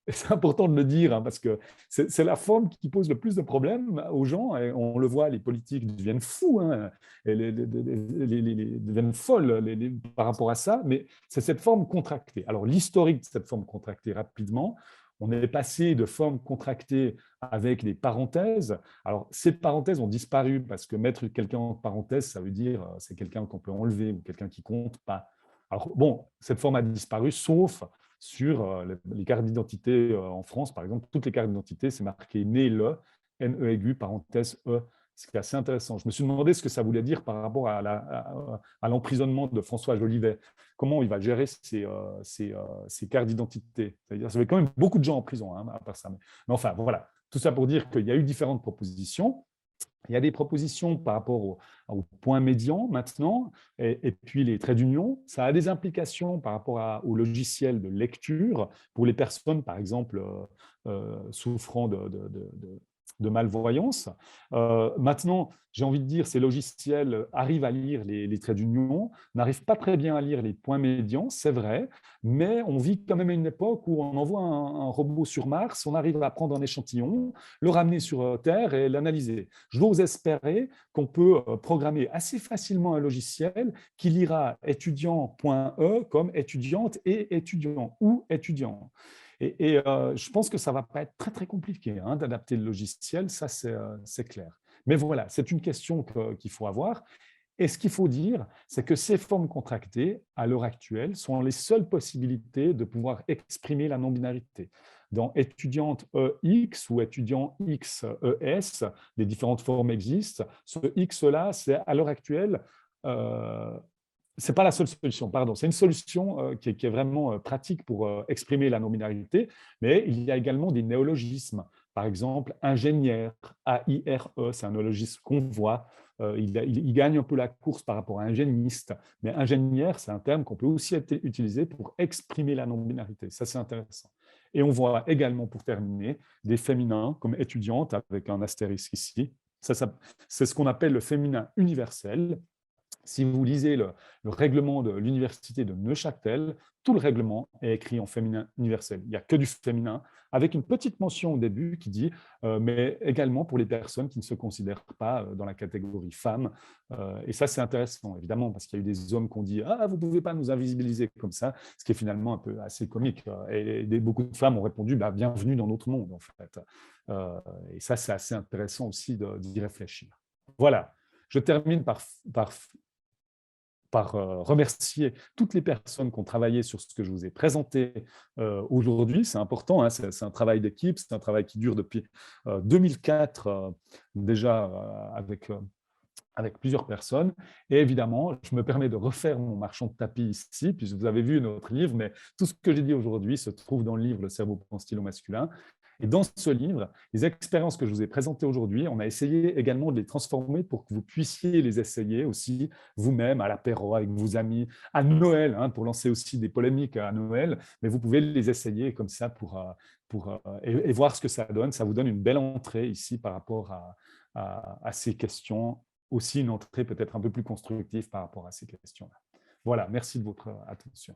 C'est important de le dire parce que c'est la forme qui pose le plus de problèmes aux gens. Et on le voit, les politiques deviennent fous, hein, et deviennent folles par rapport à ça, mais c'est cette forme contractée. Alors, l'historique de cette forme contractée, rapidement, on est passé de formes contractées avec des parenthèses. Alors, ces parenthèses ont disparu parce que mettre quelqu'un en parenthèse, ça veut dire c'est quelqu'un qu'on peut enlever ou quelqu'un qui ne compte pas. Alors, bon, cette forme a disparu, sauf sur les cartes d'identité en France, par exemple. Toutes les cartes d'identité, c'est marqué né le, NE aigu, parenthèse E. C'est assez intéressant. Je me suis demandé ce que ça voulait dire par rapport à l'emprisonnement de François Jolivet. Comment il va gérer ses cartes d'identité. C'est-à-dire, ça fait quand même beaucoup de gens en prison, hein, à part ça. Mais enfin, voilà. Tout ça pour dire qu'il y a eu différentes propositions. Il y a des propositions par rapport au point médian maintenant, et puis les traits d'union. Ça a des implications par rapport au logiciel de lecture pour les personnes, par exemple, souffrant de malvoyance. Maintenant, j'ai envie de dire, ces logiciels arrivent à lire les traits d'union, n'arrivent pas très bien à lire les points médians, c'est vrai, mais on vit quand même à une époque où on envoie un robot sur Mars, on arrive à prendre un échantillon, le ramener sur Terre et l'analyser. J'ose espérer qu'on peut programmer assez facilement un logiciel qui lira étudiant.e comme étudiante et étudiant ou étudiant. Je pense que ça ne va pas être très, très compliqué hein, d'adapter le logiciel, ça c'est clair. Mais voilà, c'est une question qu'il faut avoir. Et ce qu'il faut dire, c'est que ces formes contractées, à l'heure actuelle, sont les seules possibilités de pouvoir exprimer la non-binarité. Dans étudiante EX ou étudiant XES, les différentes formes existent. Ce X-là, c'est à l'heure actuelle, ce n'est pas la seule solution, pardon. C'est une solution qui est vraiment pratique pour exprimer la non-binarité, mais il y a également des néologismes. Par exemple, ingénieur, A-I-R-E, c'est un néologisme qu'on voit. Il gagne un peu la course par rapport à ingéniste, mais ingénieur, c'est un terme qu'on peut aussi utiliser pour exprimer la non-binarité. Ça, c'est intéressant. Et on voit également, pour terminer, des féminins comme étudiante, avec un astérisque ici. C'est ce qu'on appelle le féminin universel. Si vous lisez le règlement de l'université de Neuchâtel, tout le règlement est écrit en féminin universel. Il n'y a que du féminin, avec une petite mention au début qui dit mais également pour les personnes qui ne se considèrent pas dans la catégorie femme. Et ça, c'est intéressant, évidemment, parce qu'il y a eu des hommes qui ont dit ah, vous ne pouvez pas nous invisibiliser comme ça, ce qui est finalement un peu assez comique. Et beaucoup de femmes ont répondu bah, bienvenue dans notre monde, en fait. Et ça, c'est assez intéressant aussi d'y réfléchir. Voilà. Je termine par remercier toutes les personnes qui ont travaillé sur ce que je vous ai présenté aujourd'hui. C'est important, hein, c'est un travail d'équipe, c'est un travail qui dure depuis 2004 déjà avec plusieurs personnes. Et évidemment, je me permets de refaire mon marchand de tapis ici, puisque vous avez vu notre livre, mais tout ce que j'ai dit aujourd'hui se trouve dans le livre « Le cerveau en stylo masculin ». Et dans ce livre, les expériences que je vous ai présentées aujourd'hui, on a essayé également de les transformer pour que vous puissiez les essayer aussi vous-même, à l'apéro, avec vos amis, à Noël, hein, pour lancer aussi des polémiques à Noël, mais vous pouvez les essayer comme ça et voir ce que ça donne. Ça vous donne une belle entrée ici par rapport à ces questions, aussi une entrée peut-être un peu plus constructive par rapport à ces questions-là. Voilà, merci de votre attention.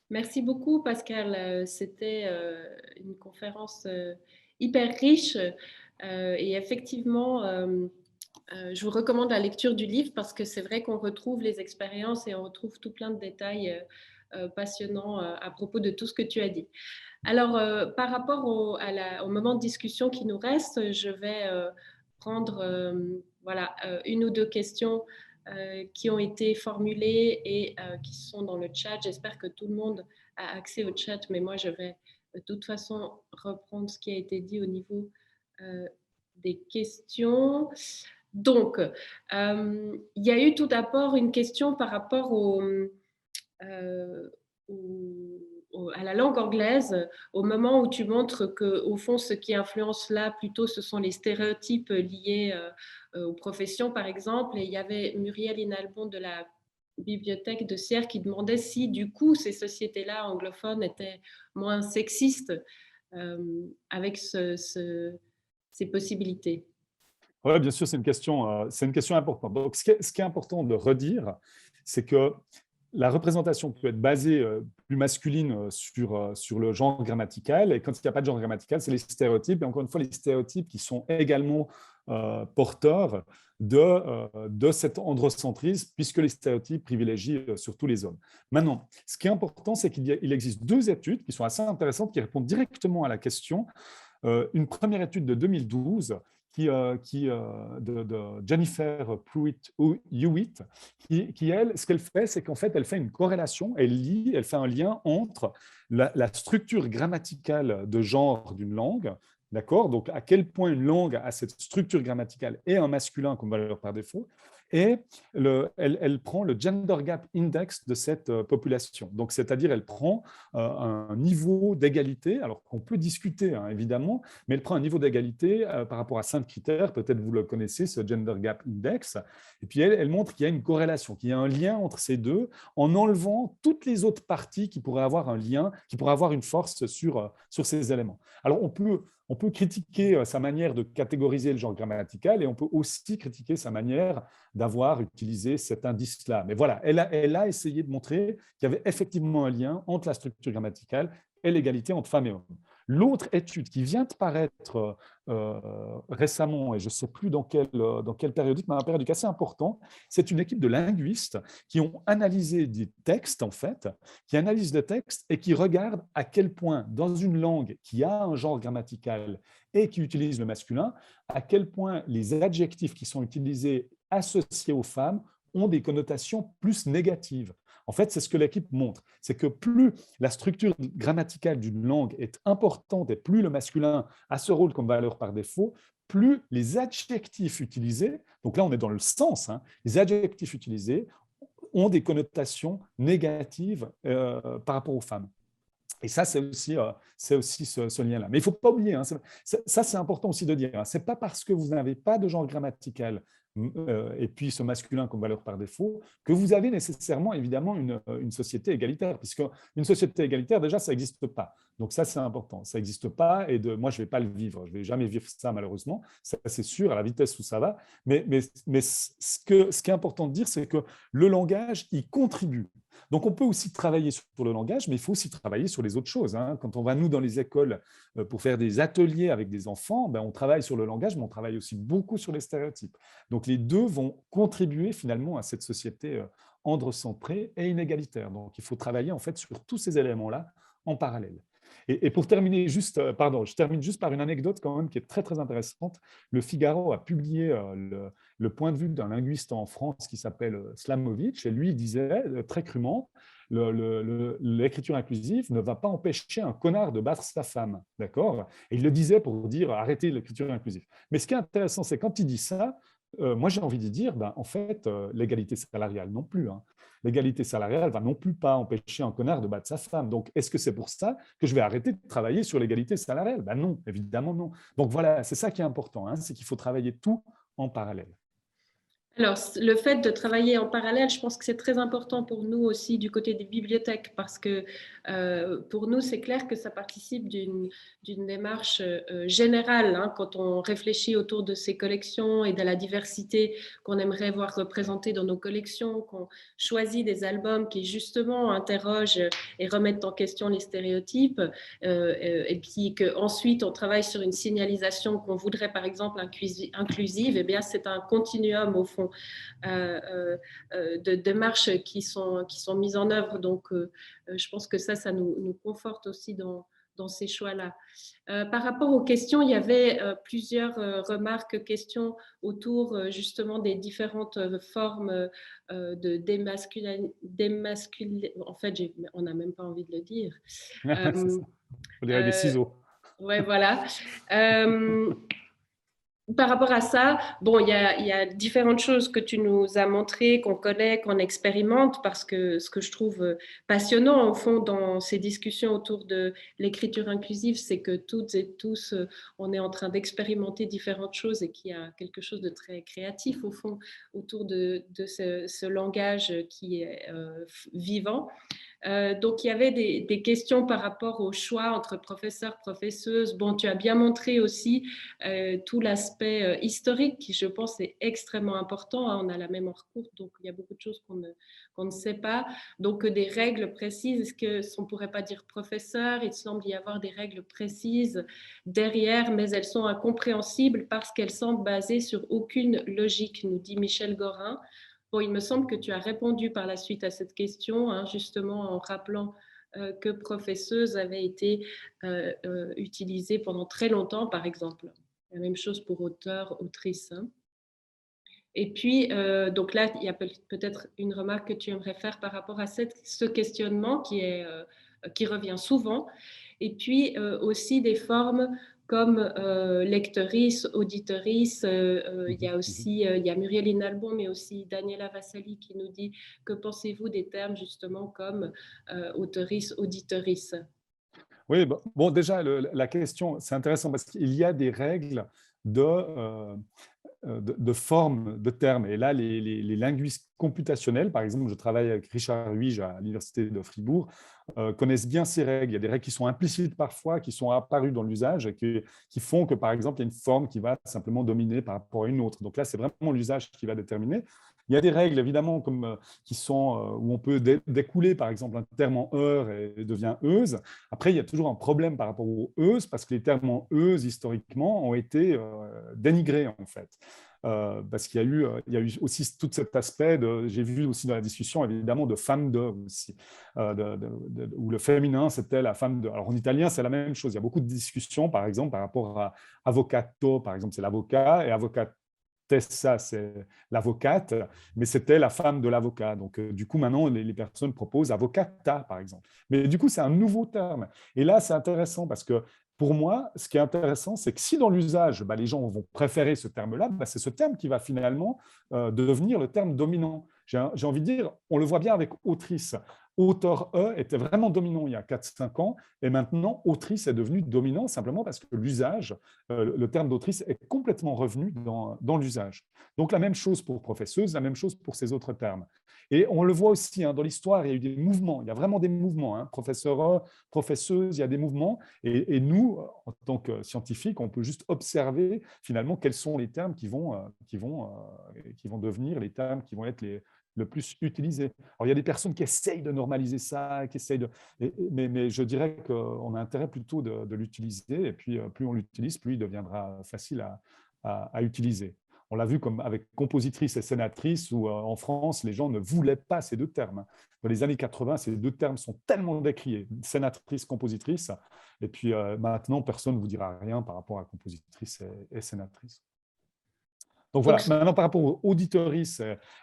Merci beaucoup, Pascal. C'était une conférence hyper riche et effectivement, je vous recommande la lecture du livre parce que c'est vrai qu'on retrouve les expériences et on retrouve tout plein de détails passionnants à propos de tout ce que tu as dit. Alors, par rapport au moment de discussion qui nous reste, je vais prendre voilà, une ou deux questions qui ont été formulées et qui sont dans le chat. J'espère que tout le monde a accès au chat, mais moi, je vais de toute façon reprendre ce qui a été dit au niveau des questions. Donc, il y a eu tout d'abord une question par rapport à la langue anglaise, au moment où tu montres qu'au fond, ce qui influence là, plutôt, ce sont les stéréotypes liés aux professions, par exemple. Et il y avait Muriel Inalbon de la bibliothèque de Sierre qui demandait si, du coup, ces sociétés-là anglophones étaient moins sexistes avec ces possibilités. Oui, bien sûr, c'est une question importante. Donc, ce qui est important de redire, c'est que la représentation peut être basée plus masculine sur le genre grammatical, et quand il n'y a pas de genre grammatical, c'est les stéréotypes, et encore une fois, les stéréotypes qui sont également porteurs de cet androcentrisme, puisque les stéréotypes privilégient surtout les hommes. Maintenant, ce qui est important, c'est qu'il existe deux études qui sont assez intéressantes, qui répondent directement à la question. Une première étude de 2012 de Jennifer Pruitt-Hewitt, qui, elle, ce qu'elle fait, c'est qu'en fait, elle fait une corrélation, elle fait un lien entre la structure grammaticale de genre d'une langue, d'accord? Donc, à quel point une langue a cette structure grammaticale et un masculin comme valeur par défaut, et elle prend le Gender Gap Index de cette population. Donc, c'est-à-dire, elle prend un niveau d'égalité, alors qu'on peut discuter, hein, évidemment, mais elle prend un niveau d'égalité par rapport à 5 critères, peut-être vous le connaissez, ce Gender Gap Index, et puis elle montre qu'il y a une corrélation, qu'il y a un lien entre ces deux, en enlevant toutes les autres parties qui pourraient avoir un lien, qui pourraient avoir une force sur ces éléments. Alors, on peut critiquer sa manière de catégoriser le genre grammatical et on peut aussi critiquer sa manière d'avoir utilisé cet indice-là. Mais voilà, elle a essayé de montrer qu'il y avait effectivement un lien entre la structure grammaticale et l'égalité entre femmes et hommes. L'autre étude qui vient de paraître récemment, et je ne sais plus dans quel périodique, mais un périodique assez important, c'est une équipe de linguistes qui ont analysé des textes, en fait, qui analysent des textes et qui regardent à quel point, dans une langue qui a un genre grammatical et qui utilise le masculin, à quel point les adjectifs qui sont utilisés associés aux femmes ont des connotations plus négatives. En fait, c'est ce que l'équipe montre. C'est que plus la structure grammaticale d'une langue est importante et plus le masculin a ce rôle comme valeur par défaut, plus les adjectifs utilisés, donc là on est dans le sens, hein, les adjectifs utilisés ont des connotations négatives par rapport aux femmes. Et ça, c'est aussi ce lien-là. Mais il ne faut pas oublier, hein, ça c'est important aussi de dire, hein, ce n'est pas parce que vous n'avez pas de genre grammatical et puis ce masculin comme valeur par défaut, que vous avez nécessairement, évidemment, une société égalitaire, puisque une société égalitaire, déjà, ça n'existe pas. Donc ça, c'est important. Ça n'existe pas, et moi, je ne vais pas le vivre. Je ne vais jamais vivre ça, malheureusement. Ça, c'est sûr, à la vitesse où ça va. Mais ce qui est important de dire, c'est que le langage, il contribue. Donc, on peut aussi travailler sur le langage, mais il faut aussi travailler sur les autres choses, hein. Quand on va, nous, dans les écoles, pour faire des ateliers avec des enfants, ben, on travaille sur le langage, mais on travaille aussi beaucoup sur les stéréotypes. Donc, les deux vont contribuer finalement à cette société androcentrée et inégalitaire. Donc, il faut travailler en fait sur tous ces éléments-là en parallèle. Et pour terminer je termine juste par une anecdote quand même qui est très, très intéressante. Le Figaro a publié le point de vue d'un linguiste en France qui s'appelle Slamovitch, et lui il disait très crûment, l'écriture inclusive ne va pas empêcher un connard de battre sa femme, d'accord? Et il le disait pour dire arrêtez l'écriture inclusive. Mais ce qui est intéressant, c'est quand il dit ça, moi j'ai envie de dire, en fait, l'égalité salariale non plus, hein. L'égalité salariale va non plus pas empêcher un connard de battre sa femme. Donc, est-ce que c'est pour ça que je vais arrêter de travailler sur l'égalité salariale? Non, évidemment non. Donc voilà, c'est ça qui est important, hein, c'est qu'il faut travailler tout en parallèle. Alors, le fait de travailler en parallèle, je pense que c'est très important pour nous aussi du côté des bibliothèques parce que pour nous, c'est clair que ça participe d'une démarche générale, hein, quand on réfléchit autour de ces collections et de la diversité qu'on aimerait voir représentée dans nos collections, qu'on choisit des albums qui justement interrogent et remettent en question les stéréotypes et puis qu'ensuite on travaille sur une signalisation qu'on voudrait par exemple inclusive, eh bien c'est un continuum au fond de démarches qui sont mises en œuvre. Donc, je pense que ça nous conforte aussi dans ces choix-là. Par rapport aux questions, il y avait plusieurs remarques, questions autour justement des différentes formes de en fait, on n'a même pas envie de le dire. C'est ça. On dirait des ciseaux. Ouais, voilà. Par rapport à ça, bon, il y a différentes choses que tu nous as montrées, qu'on connaît, qu'on expérimente, parce que ce que je trouve passionnant, au fond, dans ces discussions autour de l'écriture inclusive, c'est que toutes et tous, on est en train d'expérimenter différentes choses et qu'il y a quelque chose de très créatif, au fond, autour de ce langage qui est vivant. Donc, il y avait des questions par rapport au choix entre professeurs, professeuses. Bon, tu as bien montré aussi tout l'aspect historique qui, je pense, est extrêmement important, hein. On a la mémoire courte, donc il y a beaucoup de choses qu'on ne sait pas. Donc, des règles précises, est-ce qu'on ne pourrait pas dire professeur? Il semble y avoir des règles précises derrière, mais elles sont incompréhensibles parce qu'elles semblent basées sur aucune logique, nous dit Michel Gorin. Bon, il me semble que tu as répondu par la suite à cette question, hein, justement en rappelant que professeuse avait été utilisée pendant très longtemps, par exemple. La même chose pour auteur, autrice, hein. Et puis, donc là, il y a peut-être une remarque que tu aimerais faire par rapport à ce questionnement qui revient souvent. Et puis aussi des formes comme lectrice, auditorice. Il y a aussi il y a Muriel Inalbon, mais aussi Daniela Vassali qui nous dit que pensez-vous des termes justement comme autorice, auditorice? Oui, bon, déjà, la question, c'est intéressant parce qu'il y a des règles de forme de termes. Et là, les linguistes computationnels, par exemple, je travaille avec Richard Huige à l'Université de Fribourg, connaissent bien ces règles. Il y a des règles qui sont implicites parfois, qui sont apparues dans l'usage et qui font que, par exemple, il y a une forme qui va simplement dominer par rapport à une autre. Donc là, c'est vraiment l'usage qui va déterminer. Il y a des règles, évidemment, qui sont, où on peut découler, par exemple, un terme en heure et devient euse. Après, il y a toujours un problème par rapport aux euse, parce que les termes en euse, historiquement, ont été dénigrés, en fait. Parce il y a eu aussi tout cet aspect, j'ai vu aussi dans la discussion, évidemment, de femme de aussi, où le féminin, c'était la femme de. Alors, en italien, c'est la même chose. Il y a beaucoup de discussions, par exemple, par rapport à avvocato, par exemple, c'est l'avocat, et avvocatessa, c'est l'avocate, mais c'était la femme de l'avocat. Donc, du coup, maintenant, les personnes proposent avocata, par exemple. Mais du coup, c'est un nouveau terme. Et là, c'est intéressant parce que pour moi, ce qui est intéressant, c'est que si dans l'usage, les gens vont préférer ce terme-là, c'est ce terme qui va finalement devenir le terme dominant. J'ai envie de dire, on le voit bien avec autrice. Auteur E était vraiment dominant il y a 4-5 ans, et maintenant, autrice est devenu dominant simplement parce que l'usage, le terme d'autrice est complètement revenu dans l'usage. Donc, la même chose pour professeuse, la même chose pour ces autres termes. Et on le voit aussi dans l'histoire, il y a eu des mouvements, il y a vraiment des mouvements. Professeur, professeuse, il y a des mouvements. Et nous, en tant que scientifiques, on peut juste observer finalement quels sont les termes qui vont devenir les termes qui vont être le plus utilisés. Alors, il y a des personnes qui essayent de normaliser ça, mais je dirais qu'on a intérêt plutôt de l'utiliser. Et puis, plus on l'utilise, plus il deviendra facile à utiliser. On l'a vu comme avec compositrice et sénatrice, où en France, les gens ne voulaient pas ces deux termes. Dans les années 80, ces deux termes sont tellement décriés, sénatrice, compositrice, et puis maintenant, personne ne vous dira rien par rapport à compositrice et sénatrice. Donc voilà, Donc, maintenant par rapport aux auditories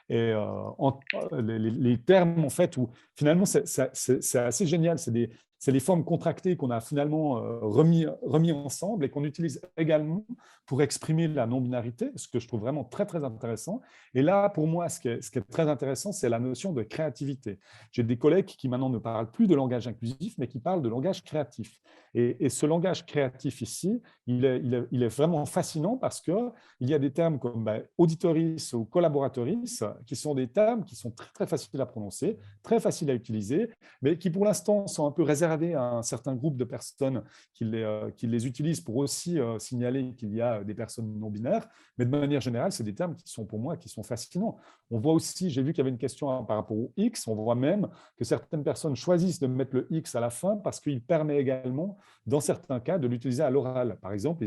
les termes, en fait, où finalement c'est assez génial, c'est les formes contractées qu'on a finalement remis ensemble et qu'on utilise également pour exprimer la non-binarité, ce que je trouve vraiment très, très intéressant. Et là, pour moi, ce qui est très intéressant, c'est la notion de créativité. J'ai des collègues qui maintenant ne parlent plus de langage inclusif, mais qui parlent de langage créatif. Et ce langage créatif ici, il est vraiment fascinant parce qu'il y a des termes comme auditoris ou collaboratoris qui sont des termes qui sont très, très faciles à prononcer, très faciles à utiliser, mais qui pour l'instant sont un peu réservés à un certain groupe de personnes qui les utilisent pour aussi signaler qu'il y a des personnes non binaires. Mais de manière générale, c'est des termes qui sont pour moi qui sont fascinants. On voit aussi, j'ai vu qu'il y avait une question par rapport au X, on voit même que certaines personnes choisissent de mettre le X à la fin parce qu'il permet également, dans certains cas, de l'utiliser à l'oral. Par exemple,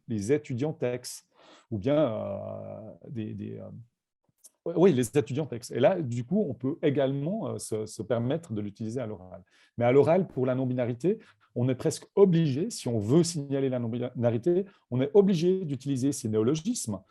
les étudiants textes ou bien oui, les étudiants textes. Et là, du coup, on peut également se permettre de l'utiliser à l'oral. Mais à l'oral, pour la non-binarité, on est presque obligé, si on veut signaler la non-binarité, on est obligé d'utiliser ces néologismes.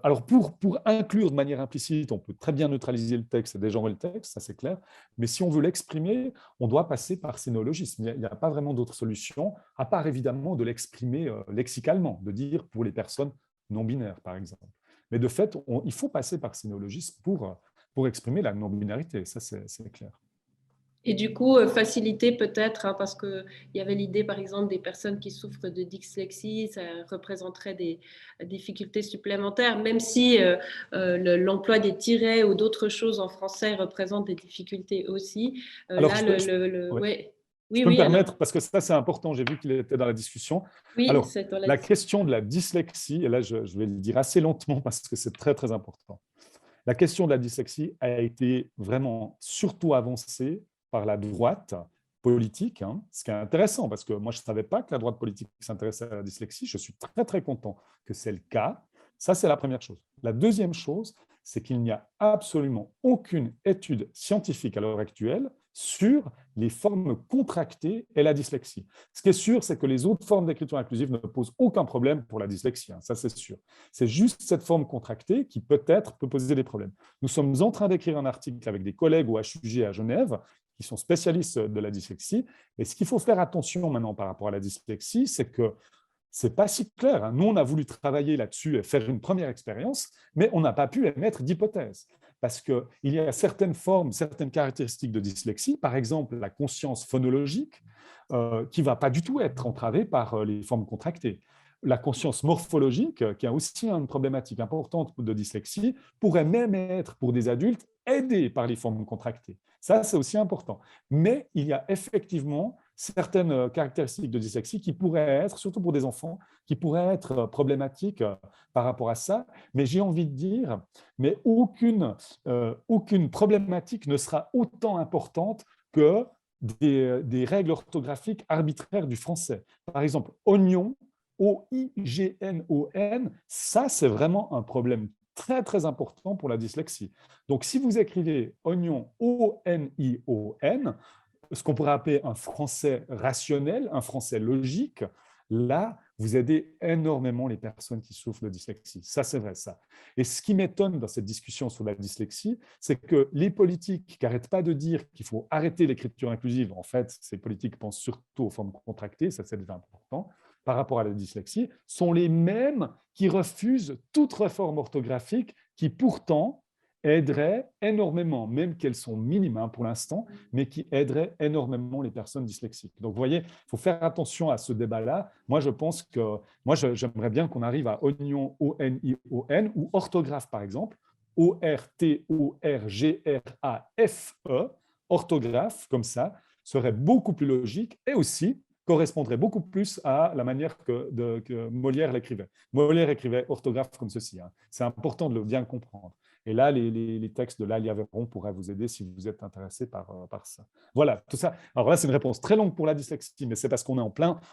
Alors, pour inclure de manière implicite, on peut très bien neutraliser le texte et dégenrer le texte, ça c'est clair. Mais si on veut l'exprimer, on doit passer par ces néologismes. Il n'y a pas vraiment d'autre solution, à part évidemment de l'exprimer lexicalement, de dire pour les personnes non binaires, par exemple. Mais de fait, il faut passer par ces néologismes pour exprimer la non-binarité, ça c'est clair. et du coup, faciliter peut-être, parce qu'il y avait l'idée, par exemple, des personnes qui souffrent de dyslexie, ça représenterait des difficultés supplémentaires, même si l'emploi des tirets ou d'autres choses en français représente des difficultés aussi. Alors, Là, ouais. Je oui, peux me oui, alors, permettre, parce que ça c'est important, j'ai vu qu'il était dans la discussion. oui, Alors, c'est dans la la discussion. question de la dyslexie, et là je vais le dire assez lentement parce que c'est très très important. La question de la dyslexie a été vraiment surtout avancée par la droite politique, ce qui est intéressant parce que moi je ne savais pas que la droite politique s'intéressait à la dyslexie. Je suis très très content que c'est le cas. Ça, c'est la première chose. La deuxième chose, c'est qu'il n'y a absolument aucune étude scientifique à l'heure actuelle sur les formes contractées et la dyslexie. Ce qui est sûr, c'est que les autres formes d'écriture inclusive ne posent aucun problème pour la dyslexie, ça c'est sûr. C'est juste cette forme contractée qui peut-être peut poser des problèmes. Nous sommes en train d'écrire un article avec des collègues au HUG à Genève qui sont spécialistes de la dyslexie. Et ce qu'il faut faire attention maintenant par rapport à la dyslexie, c'est que ce n'est pas si clair. Nous, on a voulu travailler là-dessus et faire une première expérience, mais on n'a pas pu émettre d'hypothèse. Parce qu'il y a certaines formes, certaines caractéristiques de dyslexie, par exemple la conscience phonologique, qui ne va pas du tout être entravée par les formes contractées. La conscience morphologique, qui a aussi une problématique importante de dyslexie, pourrait même être, pour des adultes, aidée par les formes contractées. Ça, c'est aussi important. Mais il y a effectivement certaines caractéristiques de dyslexie qui pourraient être, surtout pour des enfants, qui pourraient être problématiques par rapport à ça. Mais j'ai envie de dire, mais aucune problématique ne sera autant importante que des règles orthographiques arbitraires du français. Par exemple, oignon, O-I-G-N-O-N, ça, c'est vraiment un problème très, très important pour la dyslexie. Donc, si vous écrivez oignon, O-N-I-O-N, ce qu'on pourrait appeler un français rationnel, un français logique, là, vous aidez énormément les personnes qui souffrent de dyslexie. Ça, c'est vrai, ça. Et ce qui m'étonne dans cette discussion sur la dyslexie, c'est que les politiques qui n'arrêtent pas de dire qu'il faut arrêter l'écriture inclusive, en fait, ces politiques pensent surtout aux formes contractées, ça c'est déjà important, par rapport à la dyslexie, sont les mêmes qui refusent toute réforme orthographique qui pourtant aiderait énormément, même qu'elles sont minimes pour l'instant, mais qui aiderait énormément les personnes dyslexiques. Donc, vous voyez, il faut faire attention à ce débat-là. Moi, je pense que j'aimerais bien qu'on arrive à oignon, O-N-I-O-N, ou orthographe, par exemple, O-R-T-O-R-G-R-A-F-E, orthographe, comme ça, serait beaucoup plus logique et aussi correspondrait beaucoup plus à la manière que Molière l'écrivait. Molière écrivait orthographe comme ceci. C'est important de le bien comprendre. Et là, les textes de Lalia Véron pourraient vous aider si vous êtes intéressé par ça. Voilà, tout ça. Alors là, c'est une réponse très longue pour la dyslexie, mais c'est parce qu'on est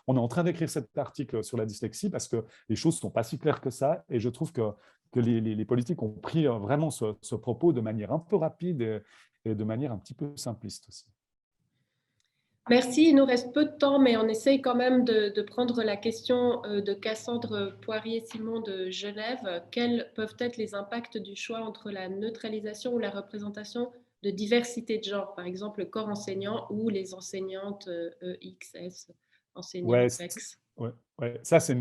on est en train d'écrire cet article sur la dyslexie parce que les choses ne sont pas si claires que ça. Et je trouve que les politiques ont pris vraiment ce propos de manière un peu rapide et de manière un petit peu simpliste aussi. Merci, il nous reste peu de temps, mais on essaye quand même de prendre la question de Cassandre Poirier-Simon de Genève. Quels peuvent être les impacts du choix entre la neutralisation ou la représentation de diversité de genre, par exemple le corps enseignant ou les enseignantes EXS, enseignants Ouais, PEX? ouais. Ça, c'est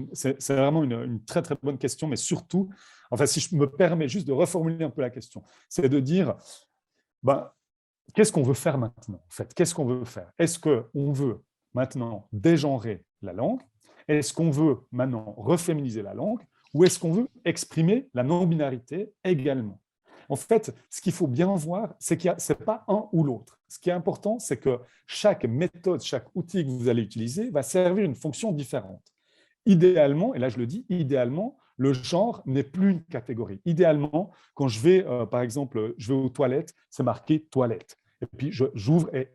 vraiment une très, très bonne question, mais surtout, enfin, si je me permets juste de reformuler un peu la question, c'est de dire, ben, qu'est-ce qu'on veut faire maintenant, en fait? Qu'est-ce qu'on veut faire? Est-ce qu'on veut maintenant dégenrer la langue? Est-ce qu'on veut maintenant reféminiser la langue? Ou est-ce qu'on veut exprimer la non-binarité également? En fait, ce qu'il faut bien voir, c'est qu'il ce n'est pas un ou l'autre. Ce qui est important, c'est que chaque méthode, chaque outil que vous allez utiliser va servir une fonction différente. Idéalement, et là je le dis, idéalement, le genre n'est plus une catégorie. Idéalement, quand je vais, par exemple, je vais aux toilettes, c'est marqué toilette. Et puis j'ouvre et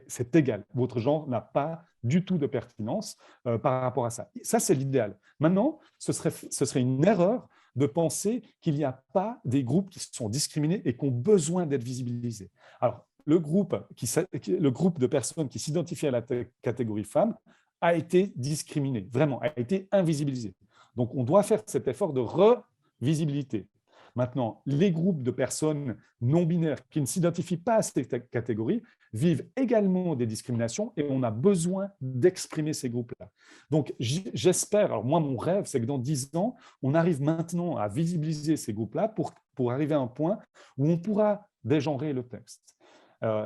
c'est égal. Votre genre n'a pas du tout de pertinence par rapport à ça. Ça, c'est l'idéal. Maintenant, ce serait une erreur de penser qu'il n'y a pas des groupes qui sont discriminés et qui ont besoin d'être visibilisés. Alors, le groupe de personnes qui s'identifient à la catégorie femme a été discriminé, vraiment, a été invisibilisé. Donc, on doit faire cet effort de revisibilité. Maintenant, les groupes de personnes non binaires qui ne s'identifient pas à cette catégorie vivent également des discriminations et on a besoin d'exprimer ces groupes-là. Donc, j'espère, alors moi, mon rêve, c'est que dans 10 ans, on arrive maintenant à visibiliser ces groupes-là pour arriver à un point où on pourra dégenrer le texte.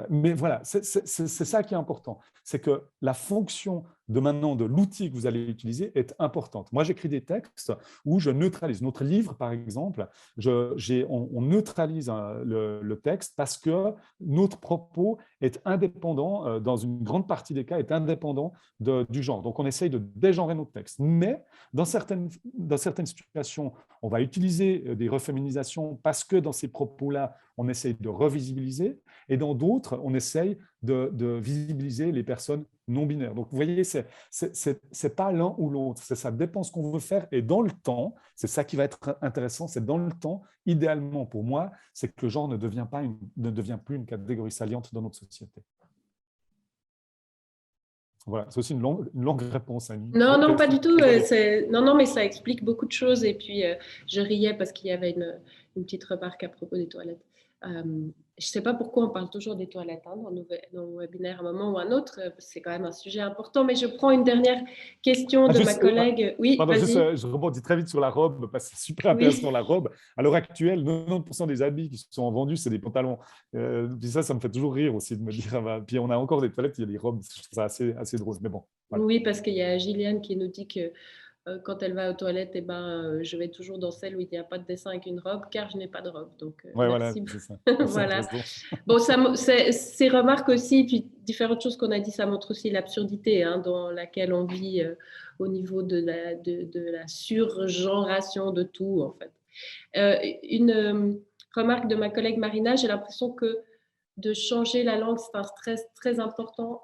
Mais voilà, c'est ça qui est important. C'est que la fonction de maintenant de l'outil que vous allez utiliser est importante. Moi, j'écris des textes où je neutralise. Notre livre, par exemple, on neutralise le texte parce que notre propos est indépendant, dans une grande partie des cas, est indépendant du genre. Donc, on essaye de dégenrer notre texte. Mais dans certaines situations, on va utiliser des reféminisations parce que dans ces propos-là, on essaye de revisibiliser. Et dans d'autres, on essaye de visibiliser les personnes non binaires. Donc, vous voyez, ce n'est pas l'un ou l'autre, ça dépend ce qu'on veut faire. Et dans le temps, c'est ça qui va être intéressant, c'est dans le temps, idéalement pour moi, c'est que le genre ne devient plus une catégorie saliente dans notre société. Voilà, c'est aussi une longue réponse à une Non, non, pas question. du tout. Non, mais ça explique beaucoup de choses. Et puis, je riais parce qu'il y avait une petite remarque à propos des toilettes. Je ne sais pas pourquoi on parle toujours des toilettes dans nos webinaires à un moment ou à un autre. C'est quand même un sujet important. Mais je prends une dernière question de ma collègue. Oui, pardon, vas-y. je rebondis très vite sur la robe, parce que c'est super intéressant, Oui. la robe. À l'heure actuelle, 90% des habits qui sont vendus, c'est des pantalons. Puis ça me fait toujours rire aussi de me dire, ah bah, puis on a encore des toilettes, il y a des robes, je trouve ça assez drôle. Mais bon, voilà. Oui, parce qu'il y a Gilliane qui nous dit que quand elle va aux toilettes, eh ben, je vais toujours dans celle où il n'y a pas de dessin avec une robe, car je n'ai pas de robe. Donc, Ouais, voilà, merci. c'est ça. Merci, Voilà. raison. Bon, ces remarques aussi, puis différentes choses qu'on a dit, ça montre aussi l'absurdité dans laquelle on vit au niveau de la surgenration de tout, en fait. Une remarque de ma collègue Marina, j'ai l'impression que de changer la langue, c'est un stress très important.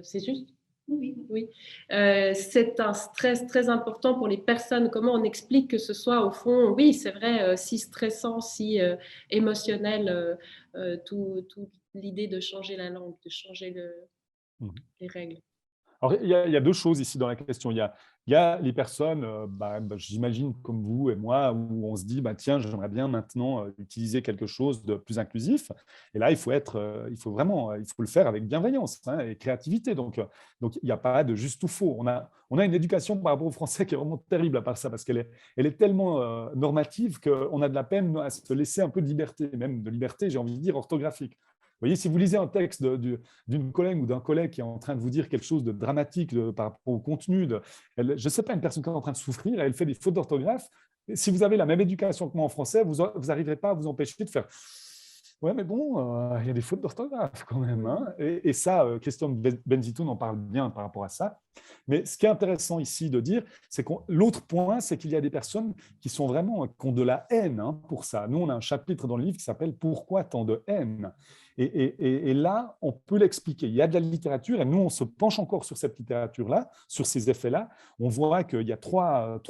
C'est juste? Oui. Oui. C'est un stress très important pour les personnes. Comment on explique que ce soit, au fond, oui, c'est vrai, si stressant, si émotionnel, toute l'idée de changer la langue, de changer les règles. Alors, il y a deux choses ici dans la question. Il y a les personnes, j'imagine comme vous et moi, où on se dit, tiens, j'aimerais bien maintenant utiliser quelque chose de plus inclusif. Et là, il faut le faire avec bienveillance et créativité. Donc, il n'y a pas de juste ou faux. On a une éducation par rapport au français qui est vraiment terrible à part ça, parce elle est tellement normative qu'on a de la peine à se laisser un peu de liberté, même de liberté, j'ai envie de dire, orthographique. Vous voyez, si vous lisez un texte d'une collègue ou d'un collègue qui est en train de vous dire quelque chose de dramatique par rapport au contenu, je ne sais pas, une personne qui est en train de souffrir, elle fait des fautes d'orthographe. Si vous avez la même éducation que moi en français, vous n'arriverez pas à vous empêcher de faire « Ouais, mais bon, il y a des fautes d'orthographe quand même. » Et ça, Christian Benzitoun en parle bien par rapport à ça. Mais ce qui est intéressant ici de dire, c'est que l'autre point, c'est qu'il y a des personnes qui sont vraiment, qui ont de la haine pour ça. Nous, on a un chapitre dans le livre qui s'appelle « Pourquoi tant de haine ?» Et là, on peut l'expliquer. Il y a de la littérature et nous, on se penche encore sur cette littérature-là, sur ces effets-là. On voit qu'il y a trois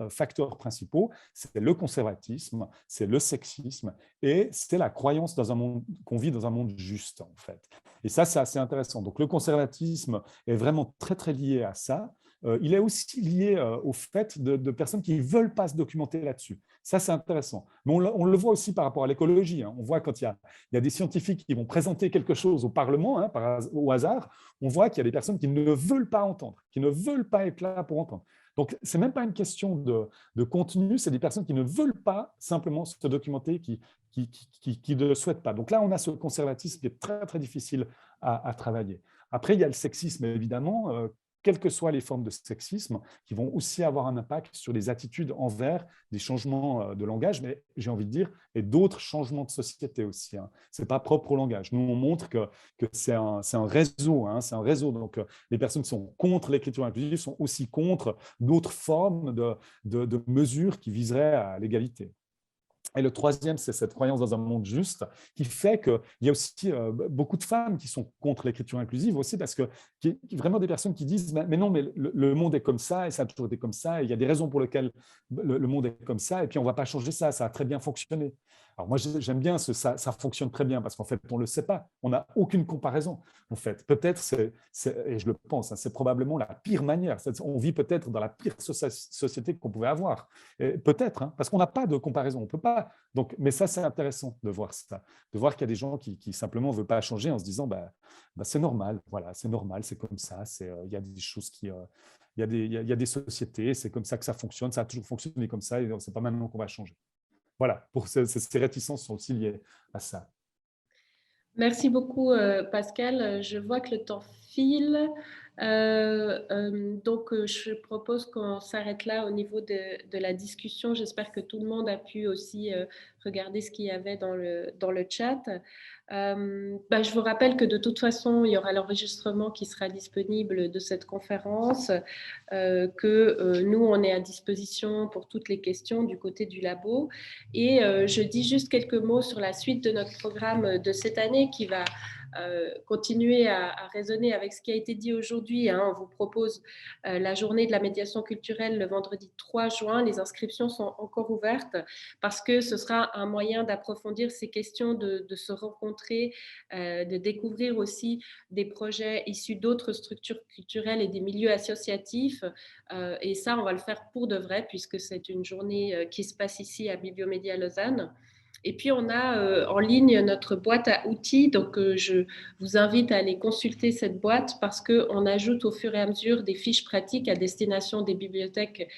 facteurs principaux. C'est le conservatisme, c'est le sexisme et c'est la croyance qu'on vit dans un monde juste, en fait. Et ça, c'est assez intéressant. Donc, le conservatisme est vraiment très, très lié à ça. Il est aussi lié au fait de personnes qui ne veulent pas se documenter là-dessus. Ça, c'est intéressant. Mais on le voit aussi par rapport à l'écologie. On voit quand il y a des scientifiques qui vont présenter quelque chose au Parlement, au hasard, on voit qu'il y a des personnes qui ne veulent pas entendre, qui ne veulent pas être là pour entendre. Donc, ce n'est même pas une question de contenu, c'est des personnes qui ne veulent pas simplement se documenter, qui ne le souhaitent pas. Donc là, on a ce conservatisme qui est très, très difficile à travailler. Après, il y a le sexisme, évidemment, quelles que soient les formes de sexisme, qui vont aussi avoir un impact sur les attitudes envers des changements de langage, mais j'ai envie de dire, et d'autres changements de société aussi. Ce n'est pas propre au langage. Nous, on montre que c'est un réseau. C'est un réseau. Donc, les personnes qui sont contre l'écriture inclusive sont aussi contre d'autres formes de mesures qui viseraient à l'égalité. Et le troisième, c'est cette croyance dans un monde juste qui fait qu'il y a aussi beaucoup de femmes qui sont contre l'écriture inclusive aussi parce que vraiment des personnes qui disent mais non, mais le monde est comme ça et ça a toujours été comme ça et il y a des raisons pour lesquelles le monde est comme ça et puis on ne va pas changer ça, ça a très bien fonctionné. Alors moi, j'aime bien ça fonctionne très bien parce qu'en fait, on ne le sait pas. On n'a aucune comparaison. En fait, peut-être, et je le pense, c'est probablement la pire manière. On vit peut-être dans la pire société qu'on pouvait avoir. Peut-être, parce qu'on n'a pas de comparaison. On peut pas. Donc, mais ça, c'est intéressant de voir ça, de voir qu'il y a des gens qui simplement ne veulent pas changer en se disant c'est normal, voilà, c'est normal, c'est comme ça. Il y a des choses qui. Il y a des sociétés, c'est comme ça que ça fonctionne, ça a toujours fonctionné comme ça, et c'est pas maintenant qu'on va changer. Voilà, pour ces réticences sont aussi liées à ça. Merci beaucoup, Pascal. Je vois que le temps file. Donc, je propose qu'on s'arrête là au niveau de la discussion. J'espère que tout le monde a pu aussi regarder ce qu'il y avait dans le chat. Je vous rappelle que de toute façon, il y aura l'enregistrement qui sera disponible de cette conférence, que nous, on est à disposition pour toutes les questions du côté du labo. Et je dis juste quelques mots sur la suite de notre programme de cette année qui va continuer à résonner avec ce qui a été dit aujourd'hui. On vous propose la journée de la médiation culturelle le vendredi 3 juin. Les inscriptions sont encore ouvertes parce que ce sera un moyen d'approfondir ces questions, de se rencontrer, de découvrir aussi des projets issus d'autres structures culturelles et des milieux associatifs. Et ça, on va le faire pour de vrai puisque c'est une journée qui se passe ici à Bibliomédia Lausanne. Et puis, on a en ligne notre boîte à outils. Donc, je vous invite à aller consulter cette boîte parce qu'on ajoute au fur et à mesure des fiches pratiques à destination des bibliothèques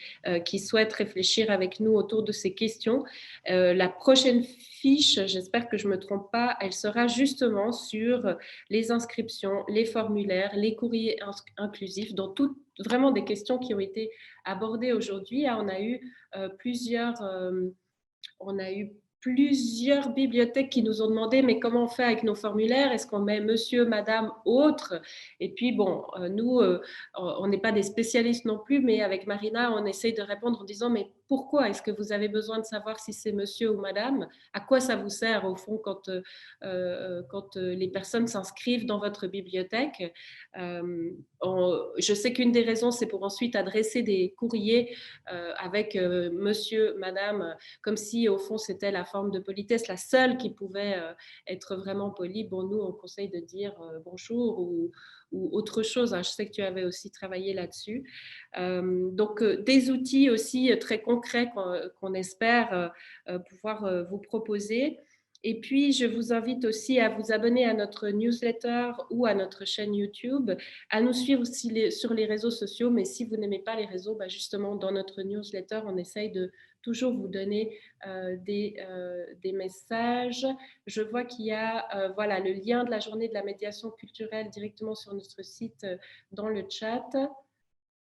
qui souhaitent réfléchir avec nous autour de ces questions. La prochaine fiche, j'espère que je ne me trompe pas, elle sera justement sur les inscriptions, les formulaires, les courriers inclusifs, dans toutes vraiment des questions qui ont été abordées aujourd'hui. On a eu plusieurs... on a eu plusieurs bibliothèques qui nous ont demandé mais comment on fait avec nos formulaires, est-ce qu'on met monsieur, madame, autre? Et puis bon, nous, on n'est pas des spécialistes non plus, mais avec Marina, on essaye de répondre en disant mais pourquoi est-ce que vous avez besoin de savoir si c'est monsieur ou madame? À quoi ça vous sert au fond quand les personnes s'inscrivent dans votre bibliothèque? Je sais qu'une des raisons, c'est pour ensuite adresser des courriers avec monsieur, madame, comme si au fond c'était la forme de politesse, la seule qui pouvait être vraiment polie. Bon, nous, on conseille de dire bonjour ou autre chose. Je sais que tu avais aussi travaillé là-dessus. Donc, des outils aussi très concrets qu'on espère pouvoir vous proposer. Et puis, je vous invite aussi à vous abonner à notre newsletter ou à notre chaîne YouTube, à nous suivre aussi sur les réseaux sociaux. Mais si vous n'aimez pas les réseaux, justement, dans notre newsletter, on essaye de toujours vous donner des messages. Je vois qu'il y a voilà, le lien de la journée de la médiation culturelle directement sur notre site dans le chat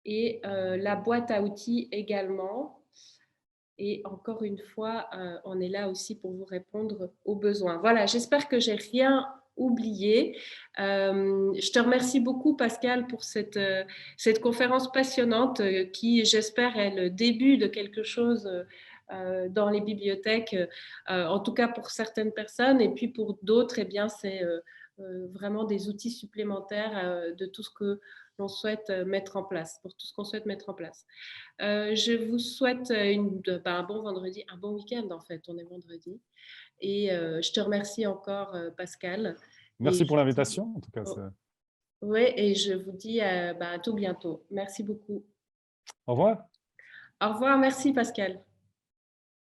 et la boîte à outils également. Et encore une fois, on est là aussi pour vous répondre aux besoins. Voilà, j'espère que j'ai rien oublié. Je te remercie beaucoup, Pascal, pour cette conférence passionnante qui, j'espère, est le début de quelque chose dans les bibliothèques, en tout cas pour certaines personnes. Et puis pour d'autres, eh bien, c'est vraiment des outils supplémentaires de tout ce que l'on souhaite mettre en place, pour tout ce qu'on souhaite mettre en place. Je vous souhaite un bon vendredi, un bon week-end en fait, on est vendredi. Et je te remercie encore Pascal. Merci pour l'invitation, en tout cas. Oui, et je vous dis à tout bientôt. Merci beaucoup. Au revoir. Au revoir, merci Pascal.